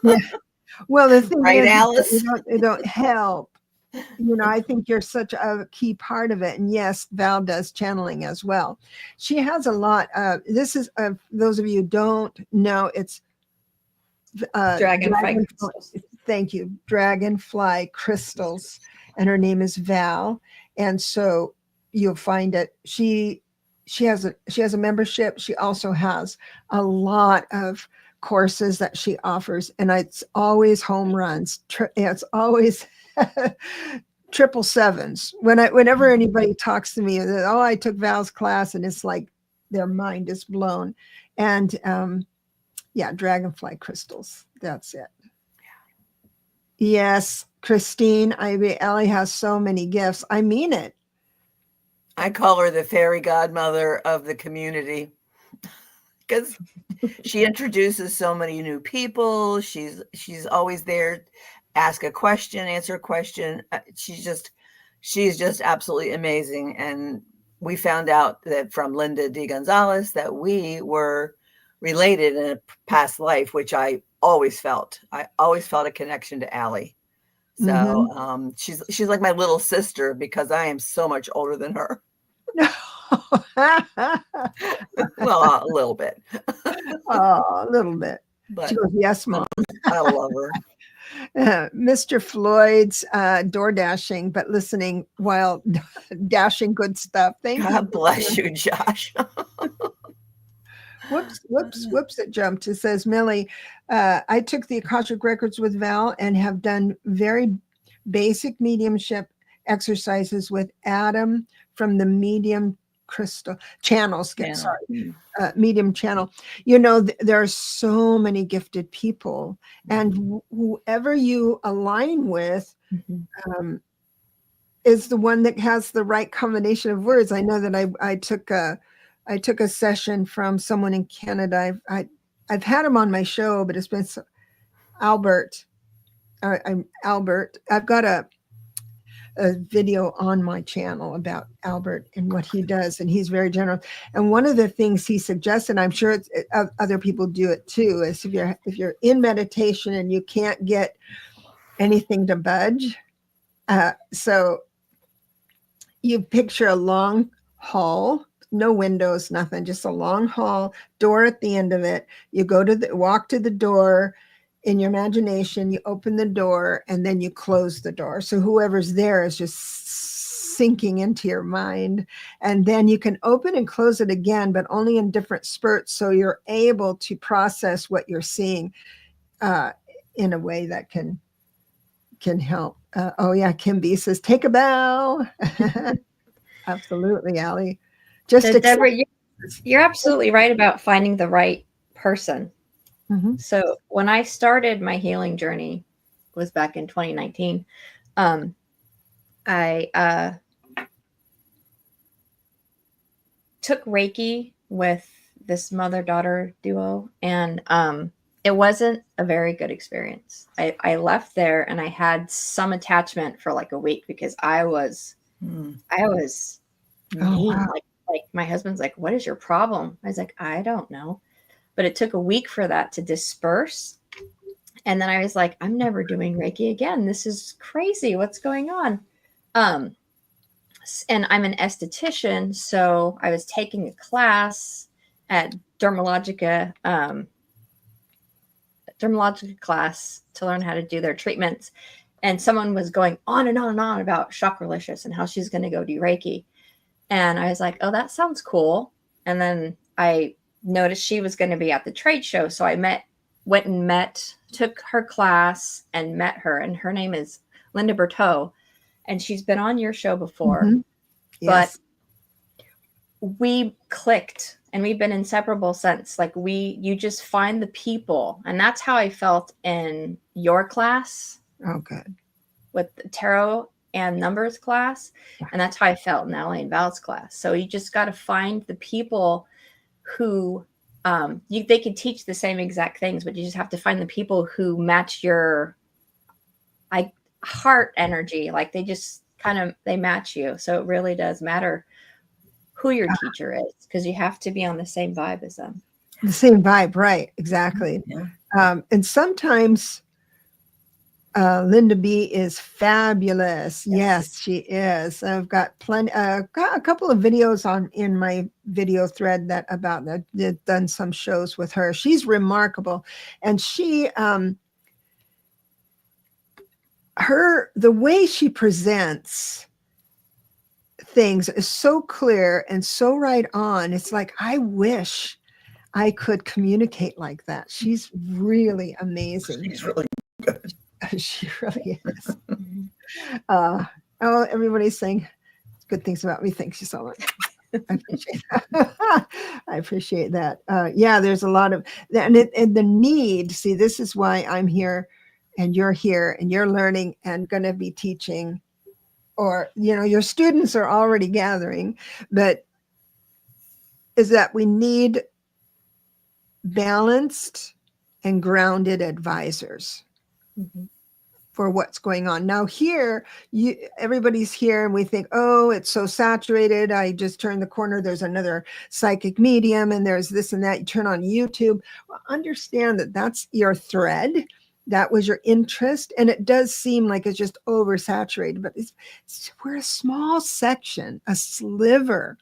Yeah. Well, the thing Right, is, Alice? it don't help. I think you're such a key part of it. And yes, Val does channeling as well. She has a lot. This is, those of you who don't know, it's Dragonfly crystals. Thank you. Dragonfly crystals. And her name is Val. And so you'll find it. She has a membership. She also has a lot of courses that she offers, and it's always home runs. It's always triple sevens. Whenever anybody talks to me, oh, I took Val's class, and it's like their mind is blown. And dragonfly crystals. That's it. Yes, Christine, Ellie has so many gifts. I mean it. I call her the fairy godmother of the community because she introduces so many new people. She's always there, ask a question, answer a question. She's just absolutely amazing. And we found out that from Linda D. Gonzalez that we were related in a past life, which I always felt. I always felt a connection to Allie. So she's like my little sister because I am so much older than her. Well, a little bit. Oh, a little bit. But she goes, yes, Mom. I love her. Mr. Floyd's door dashing, but listening while dashing good stuff. Thank you. God bless you, Josh. Whoops, it jumped. It says, Millie, I took the Akashic Records with Val and have done very basic mediumship exercises with Adam from the medium crystal channels. Sorry, medium channel. There are so many gifted people, and whoever you align with is the one that has the right combination of words. I know that I took a session from someone in Canada. I've had him on my show, but it's been Albert. I'm Albert. I've got a video on my channel about Albert and what he does, and he's very generous. And one of the things he suggested, I'm sure other people do it too, is if you're in meditation and you can't get anything to budge, so you picture a long hall, no windows, nothing, just a long hall, door at the end of it. You walk to the door in your imagination, you open the door, and then you close the door. So whoever's there is just sinking into your mind. And then you can open and close it again, but only in different spurts. So you're able to process what you're seeing in a way that can help. Kim B says, take a bow. Absolutely, Allie. So Debra, you're absolutely right about finding the right person. Mm-hmm. So when I started my healing journey, was back in 2019, I took Reiki with this mother-daughter duo, and it wasn't a very good experience. I left there and I had some attachment for like a week because I was mean. Wow. Like my husband's like, what is your problem? I was like, I don't know. But it took a week for that to disperse. And then I was like, I'm never doing Reiki again. This is crazy. What's going on? And I'm an esthetician. So I was taking a class at Dermalogica class to learn how to do their treatments. And someone was going on and on and on about Chakralicious and how she's going to go do Reiki. And I was like, oh, that sounds cool. And then I noticed she was going to be at the trade show. So I took her class and met her. And her name is Linda Berteau. And she's been on your show before. Mm-hmm. Yes. But we clicked and we've been inseparable since. Like you just find the people. And that's how I felt in your class. Oh, good. With the tarot and numbers class. And that's how I felt in Allie and Val's class. So you just got to find the people who they can teach the same exact things, but you just have to find the people who match your heart energy. Like they match you. So it really does matter who your teacher is, because you have to be on the same vibe as them. The same vibe, right? Exactly. Yeah. And sometimes Linda B is fabulous. Yes, she is. I've got got a couple of videos in my video thread about that. I've done some shows with her. She's remarkable, and she the way she presents things is so clear and so right on. It's like, I wish I could communicate like that. She's really amazing. She's really good. She really is. Oh, everybody's saying good things about me. Thank you so much. I appreciate that. I appreciate that. Yeah, there's a lot of that, and the need. See, this is why I'm here, and you're here, and you're learning, and going to be teaching, or your students are already gathering, but is that we need balanced and grounded advisors. Mm-hmm. For what's going on. Now here, everybody's here and we think, oh, it's so saturated. I just turned the corner. There's another psychic medium and there's this and that. You turn on YouTube. Well, understand that that's your thread. That was your interest. And it does seem like it's just oversaturated, but we're a small section, a sliver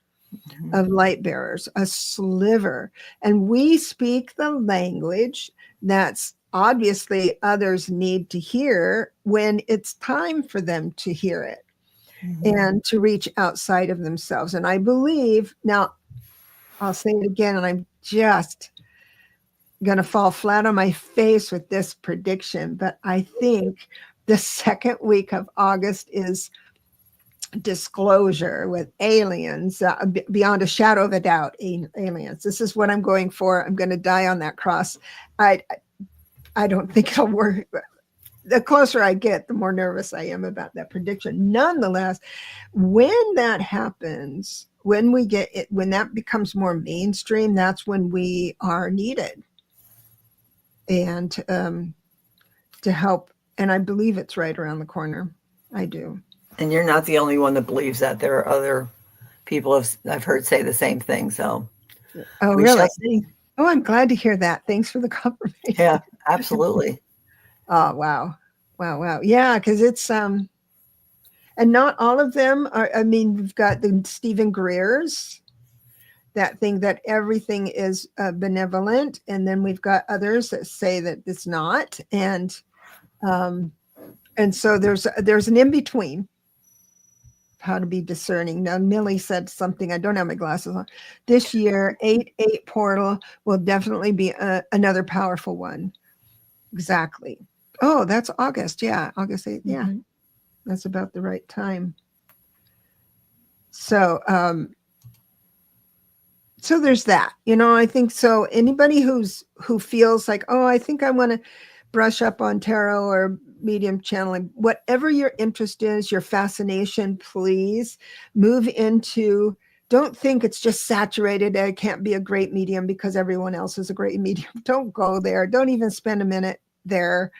of light bearers, a sliver. And we speak the language that's obviously others need to hear when it's time for them to hear it, and to reach outside of themselves. And I believe, now I'll say it again, and I'm just going to fall flat on my face with this prediction, but I think the second week of August is disclosure with aliens, beyond a shadow of a doubt. Aliens. This is what I'm going for. I'm going to die on that cross. I don't think it'll work. The closer I get, the more nervous I am about that prediction. Nonetheless, when that happens, when that becomes more mainstream, that's when we are needed, and to help. And I believe it's right around the corner. I do. And you're not the only one that believes that. There are other people I've heard say the same thing. So, oh, really? Oh, I'm glad to hear that. Thanks for the confirmation. Yeah, absolutely. Oh, wow. Yeah, because it's and not all of them are. I mean, we've got the Stephen Greer's, that thing that everything is benevolent, and then we've got others that say that it's not, and so there's an in between. How to be discerning. Now, Millie said something. I don't have my glasses on. This year, 8/8 portal will definitely be another powerful one. Exactly. Oh, that's August. Yeah, August 8th. Yeah, that's about the right time. So, so there's that. I think so. Anybody who feels like, oh, I think I want to brush up on tarot or medium channeling, whatever your interest is, your fascination, please move into. Don't think it's just saturated. I can't be a great medium because everyone else is a great medium. Don't go there. Don't even spend a minute there.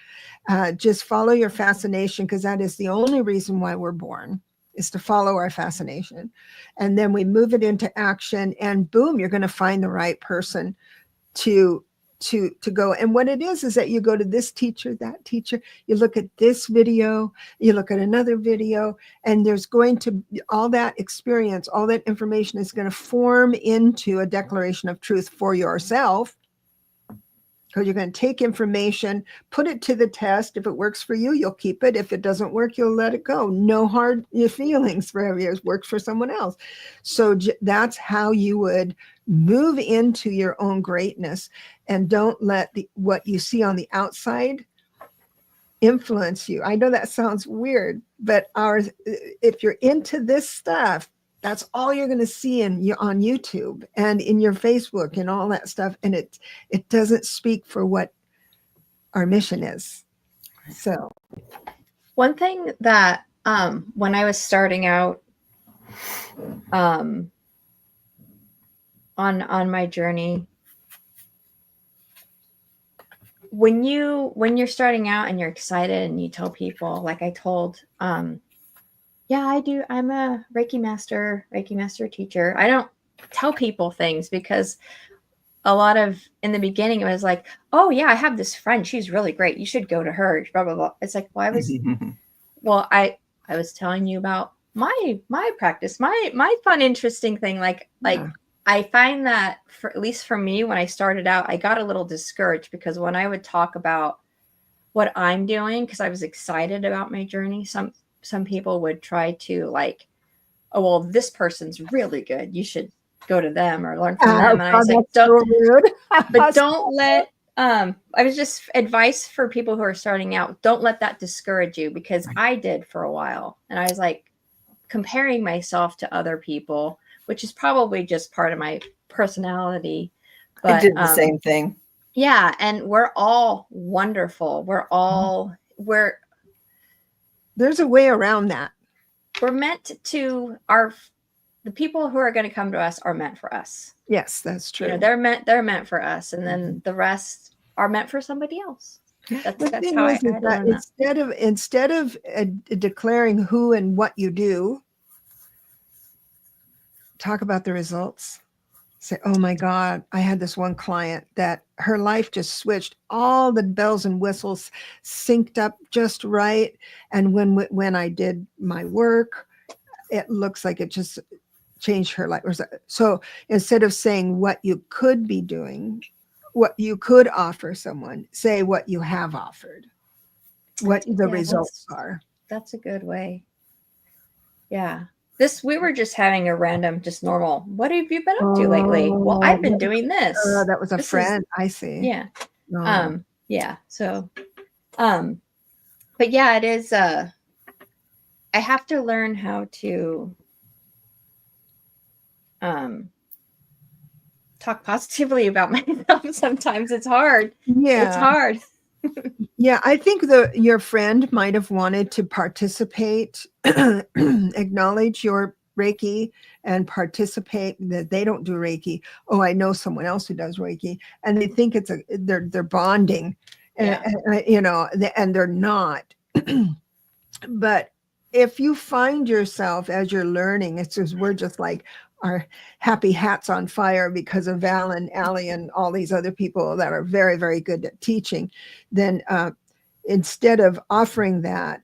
Just follow your fascination, because that is the only reason why we're born, is to follow our fascination. And then we move it into action, and boom, you're going to find the right person to go. And what it is that you go to this teacher, that teacher, you look at this video, you look at another video, and there's going to all that experience, all that information is going to form into a declaration of truth for yourself. Because you're going to take information, put it to the test. If it works for you, you'll keep it. If it doesn't work, you'll let it go. No hard feelings for every year. It works for someone else. So that's how you would move into your own greatness, and don't let what you see on the outside influence you. I know that sounds weird, but if you're into this stuff, that's all you're going to see on YouTube and in your Facebook and all that stuff. And it doesn't speak for what our mission is. So one thing that when I was starting out on my journey, when you're starting out and you're excited and you tell people, like I told, yeah, I'm a Reiki master teacher. I don't tell people things because a lot of, in the beginning, it was like, oh yeah, I have this friend, she's really great, you should go to her, blah blah blah. It's like, well, I was telling you about my practice, my fun, interesting thing. Like I find that, for at least for me, when I started out, I got a little discouraged because when I would talk about what I'm doing, because I was excited about my journey, some people would try to like, oh well, this person's really good, you should go to them or learn from them. And I was like, don't, but don't let I was just advice for people who are starting out, don't let that discourage you, because I did for a while, and I was like comparing myself to other people, which is probably just part of my personality. But I did the same thing. Yeah, and we're all wonderful. There's a way around that. We're meant to, the people who are going to come to us are meant for us. Yes, that's true. You know, they're meant for us, and then the rest are meant for somebody else. That's how I had to learn that. Instead of declaring who and what you do, talk about the results. Say, oh my God, I had this one client that her life just switched. All the bells and whistles synced up just right. And when I did my work, it looks like it just changed her life. So instead of saying what you could be doing, what you could offer someone, say what you have offered, what the results are. That's a good way. Yeah. We were just having a random, just normal, what have you been up to lately? Well, I've been doing this. That was a friend. I see. Yeah. Yeah. So, but yeah, it is, I have to learn how to, talk positively about myself. Sometimes it's hard. Yeah. It's hard. Yeah, I think your friend might have wanted to participate, acknowledge your Reiki and participate, that they don't do Reiki. Oh, I know someone else who does Reiki, and they think they're bonding, Yeah. and they're not. But if you find yourself as you're learning, it's just, we're just like our happy hats on fire because of Val and Allie and all these other people that are very, very good at teaching, then instead of offering that,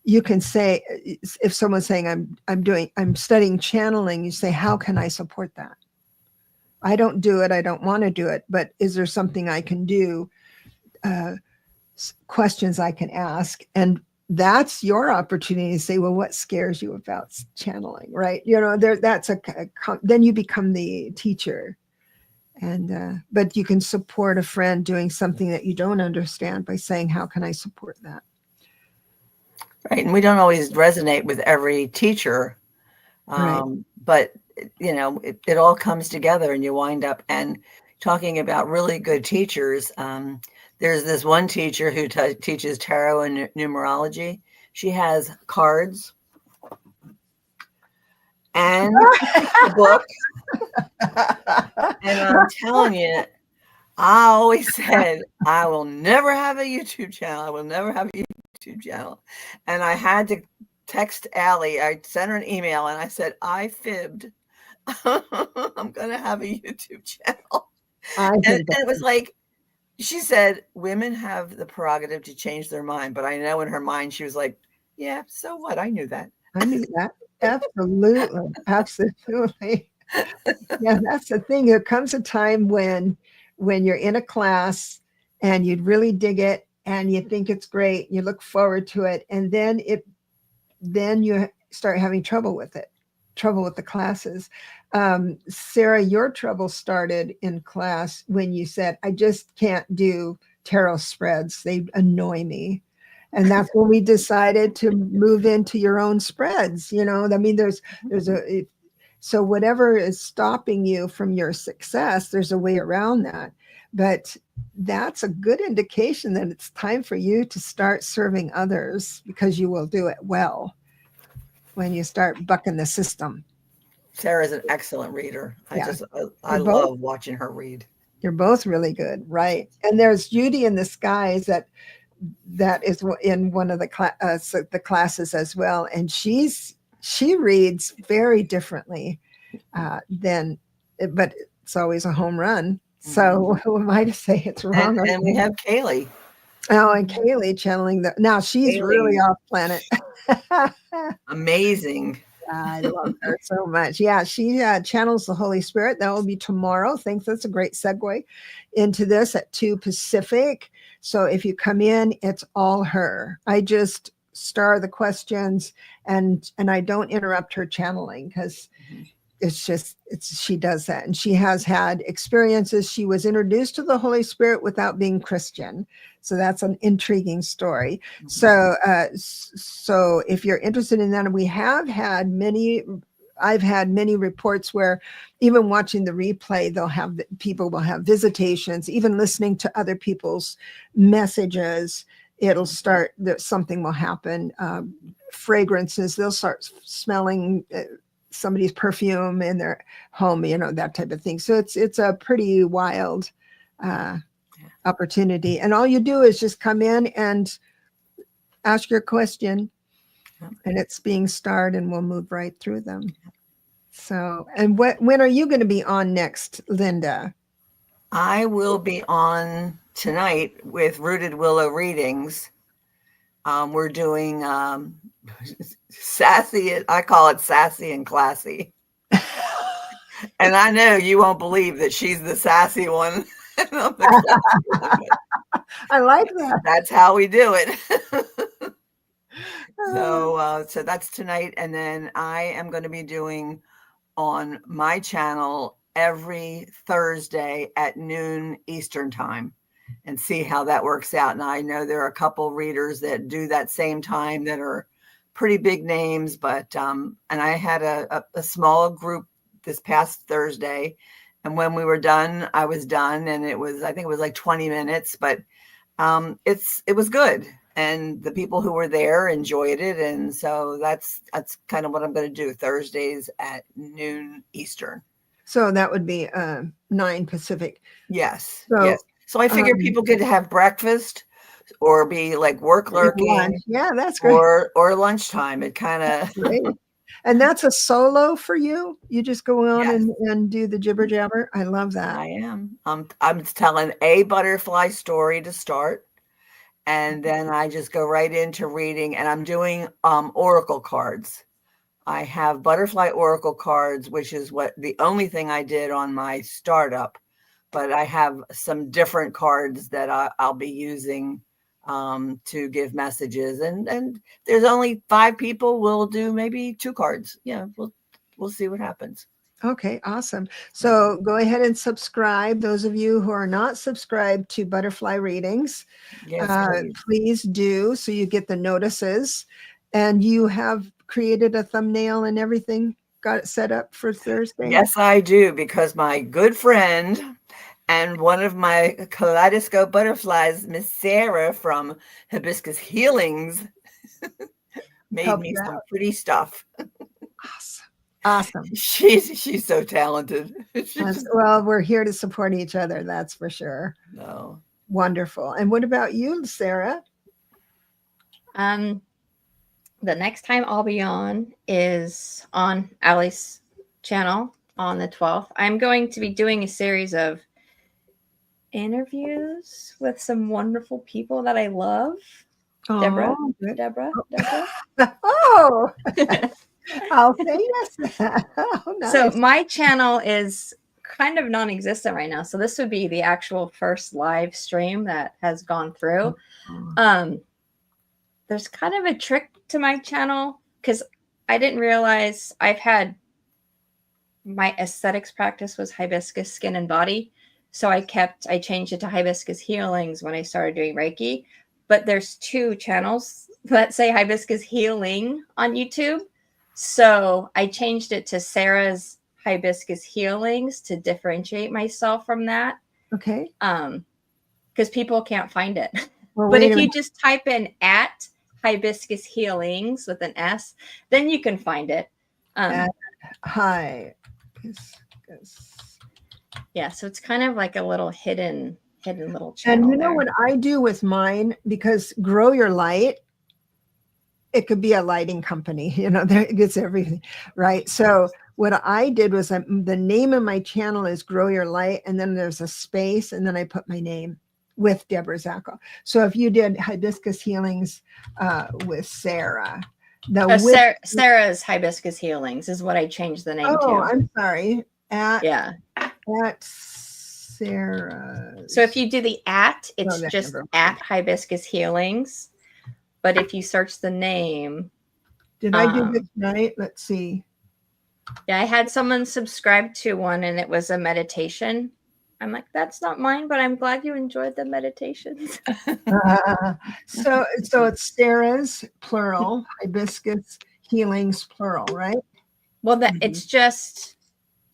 you can say, if someone's saying, I'm studying channeling, you say, how can I support that? I don't do it. I don't want to do it, but is there something I can do? Questions I can ask. And that's your opportunity to say, well, what scares you about channeling, right? Then you become the teacher. And but you can support a friend doing something that you don't understand by saying, how can I support that? Right. And we don't always resonate with every teacher. Right. But it all comes together, and you wind up, and talking about really good teachers. There's this one teacher who teaches tarot and numerology. She has cards and a book. And I'm telling you, I always said, I will never have a YouTube channel. I will never have a YouTube channel. And I had to text Allie. I sent her an email and I said, I fibbed. I'm going to have a YouTube channel. And it was like, she said, women have the prerogative to change their mind. But I know in her mind, she was like, yeah, so what? I knew that. I knew that. Absolutely. Absolutely. Yeah, that's the thing. There comes a time when you're in a class and you'd really dig it and you think it's great, you look forward to it, and then you start having trouble with the classes. Sarah, your trouble started in class when you said, I just can't do tarot spreads. They annoy me. And that's when we decided to move into your own spreads. I mean, so whatever is stopping you from your success, there's a way around that. But that's a good indication that it's time for you to start serving others, because you will do it well when you start bucking the system. Sarah's an excellent reader. Yeah. I love watching her read. You're both really good, right? And there's Judy in the Skies that is in one of the the classes as well, and she reads very differently than, but it's always a home run. So who am I to say it's wrong? And we have Kaylee. Oh, and Kaylee channeling now she's really off planet. Amazing. I love her so much. Yeah, she channels the Holy Spirit. That will be tomorrow. Thanks. That's a great segue into this at 2 Pacific. So if you come in, it's all her. I just star the questions and I don't interrupt her channeling because she does that. And she has had experiences. She was introduced to the Holy Spirit without being Christian. So that's an intriguing story. Mm-hmm. So if you're interested in that, I've had many reports where even watching the replay, people will have visitations, even listening to other people's messages. It'll start that something will happen. Fragrances, they'll start smelling somebody's perfume in their home, that type of thing. So it's a pretty wild opportunity. And all you do is just come in and ask your question, and it's being starred, and we'll move right through them. So, and when are you going to be on next, Linda? I will be on tonight with Rooted Willow Readings. We're doing sassy. I call it sassy and classy. And I know you won't believe that she's the sassy one. I like that. That's how we do it. So that's tonight. And then I am going to be doing on my channel every Thursday at noon Eastern time, and see how that works out. And I know there are a couple readers that do that same time that are pretty big names, but and I had a small group this past Thursday, and when we were done, I was done, and I think it was like 20 minutes, but it was good, and the people who were there enjoyed it, and so that's kind of what I'm going to do Thursdays at noon Eastern. So that would be 9 Pacific. Yes. Yes. So I figured people could have breakfast or be like work lurking. Lunch. Yeah, that's great. Or lunchtime. It kind of. And that's a solo for you? You just go on and do the jibber jabber? I love that. I am. I'm telling a butterfly story to start. And then I just go right into reading, and I'm doing oracle cards. I have butterfly oracle cards, which is the only thing I did on my startup, but I have some different cards that I'll be using to give messages, and there's only 5 people. We'll do maybe 2 cards. Yeah, we'll see what happens. Okay, awesome. So go ahead and subscribe. Those of you who are not subscribed to Butterfly Readings, please do, so you get the notices. And you have created a thumbnail and everything, got it set up for Thursday? Yes, I do, because my good friend and one of my kaleidoscope butterflies, Miss Sarah from Hibiscus Healings, made me some pretty stuff. Awesome. She's so talented. Well, we're here to support each other, that's for sure. No. Wonderful. And what about you, Sarah? The next time I'll be on is on Allie's channel on the 12th. I'm going to be doing a series of interviews with some wonderful people that I love. Debra. Oh, I'll say yes. Oh, nice. So my channel is kind of non-existent right now. So this would be the actual first live stream that has gone through. There's kind of a trick to my channel, because I didn't realize my aesthetics practice was hibiscus skin and body. So I changed it to hibiscus healings when I started doing Reiki. But there's 2 channels that say hibiscus healing on YouTube. So I changed it to Sarah's hibiscus healings to differentiate myself from that. Okay. Because people can't find it. Well, but if you just type in at hibiscus healings with an S, then you can find it. Hibiscus Yeah, so it's kind of like a little hidden little channel. And you know there. what I do with mine, because Grow Your Light, it could be a lighting company, there it gets everything, right? So what I did was the name of my channel is Grow Your Light, and then there's a space, and then I put my name with Debra Zachau. So if you did hibiscus healings with Sarah, Sarah's Hibiscus Healings is what I changed the name to. Oh, I'm sorry. Yeah. At Sarah. So if you do the it's just at Hibiscus Healings. But if you search the name. Did I do this right? Let's see. Yeah, I had someone subscribe to one, and it was a meditation. I'm like, that's not mine, but I'm glad you enjoyed the meditations. So it's Sarah's, plural, Hibiscus Healings, plural, right? Well, it's just.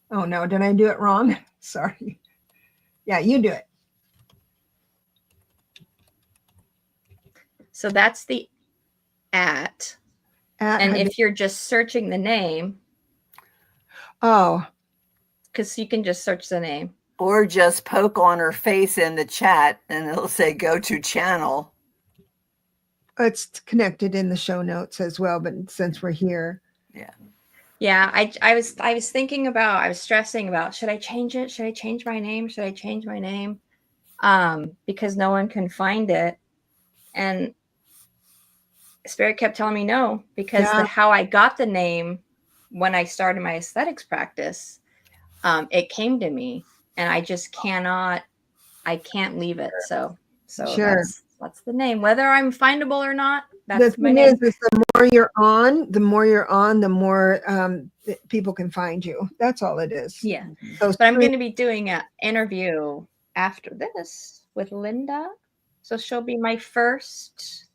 Oh, no. Did I do it wrong? Sorry. Yeah, you do it. So that's the at and if you're just searching the name. Oh. Because you can just search the name. Or just poke on her face in the chat and it'll say go to channel. It's connected in the show notes as well, but since we're here. Yeah. Yeah, I was thinking about, I was stressing about, should I change it? Should I change my name? Should I change my name? Because no one can find it. And Spirit kept telling me no, because how I got the name when I started my aesthetics practice, it came to me, and I just can't leave it. So sure. That's the name, whether I'm findable or not. That's the thing is the more you're on, the more people can find you. That's all it is. Yeah. So, but I'm going to be doing an interview after this with Linda. So she'll be my first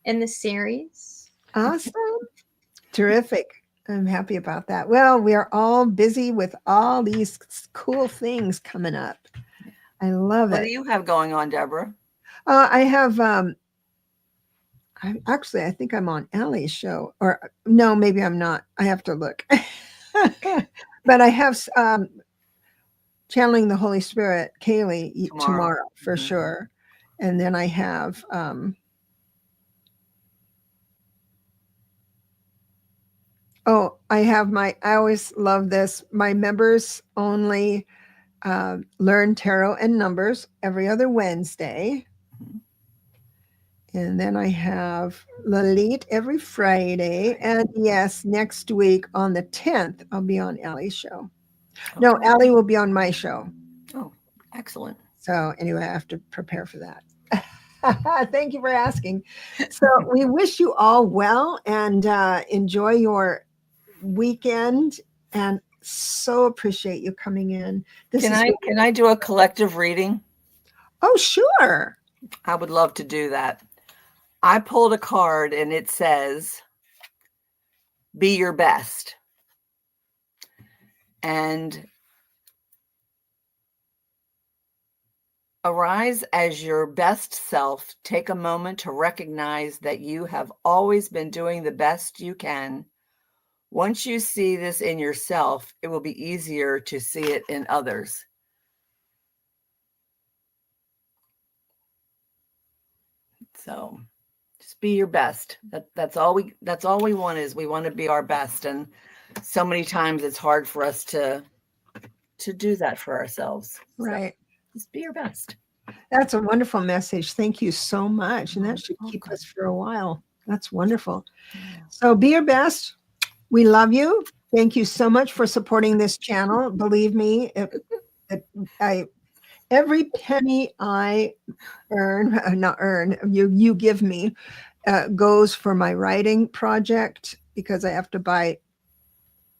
in the series. Awesome. Terrific. I'm happy about that. Well, we are all busy with all these cool things coming up. I love it. What do you have going on, Debra? I have, I think I'm on Allie's show, or no, maybe I'm not. I have to look. But I have Channeling the Holy Spirit, Kaylee, tomorrow for sure. And then I have I always love this. My members only learn tarot and numbers every other Wednesday. And then I have Lalit every Friday. And yes, next week on the 10th, I'll be on Allie's show. Okay. No, Allie will be on my show. Oh, excellent. So anyway, I have to prepare for that. Thank you for asking. So we wish you all well and enjoy your weekend, and so appreciate you coming in. Can I do a collective reading? Oh, sure. I would love to do that. I pulled a card and it says, be your best. And arise as your best self. Take a moment to recognize that you have always been doing the best you can. Once you see this in yourself, it will be easier to see it in others. So just be your best. That's all we want, is we want to be our best. And so many times it's hard for us to do that for ourselves. Right. So just be your best. That's a wonderful message. Thank you so much. And that should keep us for a while. That's wonderful. Yeah. So be your best. We love you. Thank you so much for supporting this channel. Believe me, every penny I you give me goes for my writing project, because I have to buy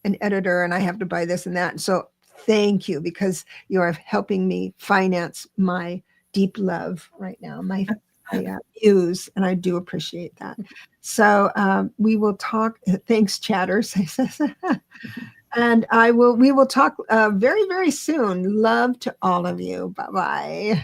an editor and I have to buy this and that. So thank you, because you are helping me finance my deep love right now, my muse, and I do appreciate that. So we will talk. Thanks, chatters. And we will talk very, very soon. Love to all of you. Bye-bye.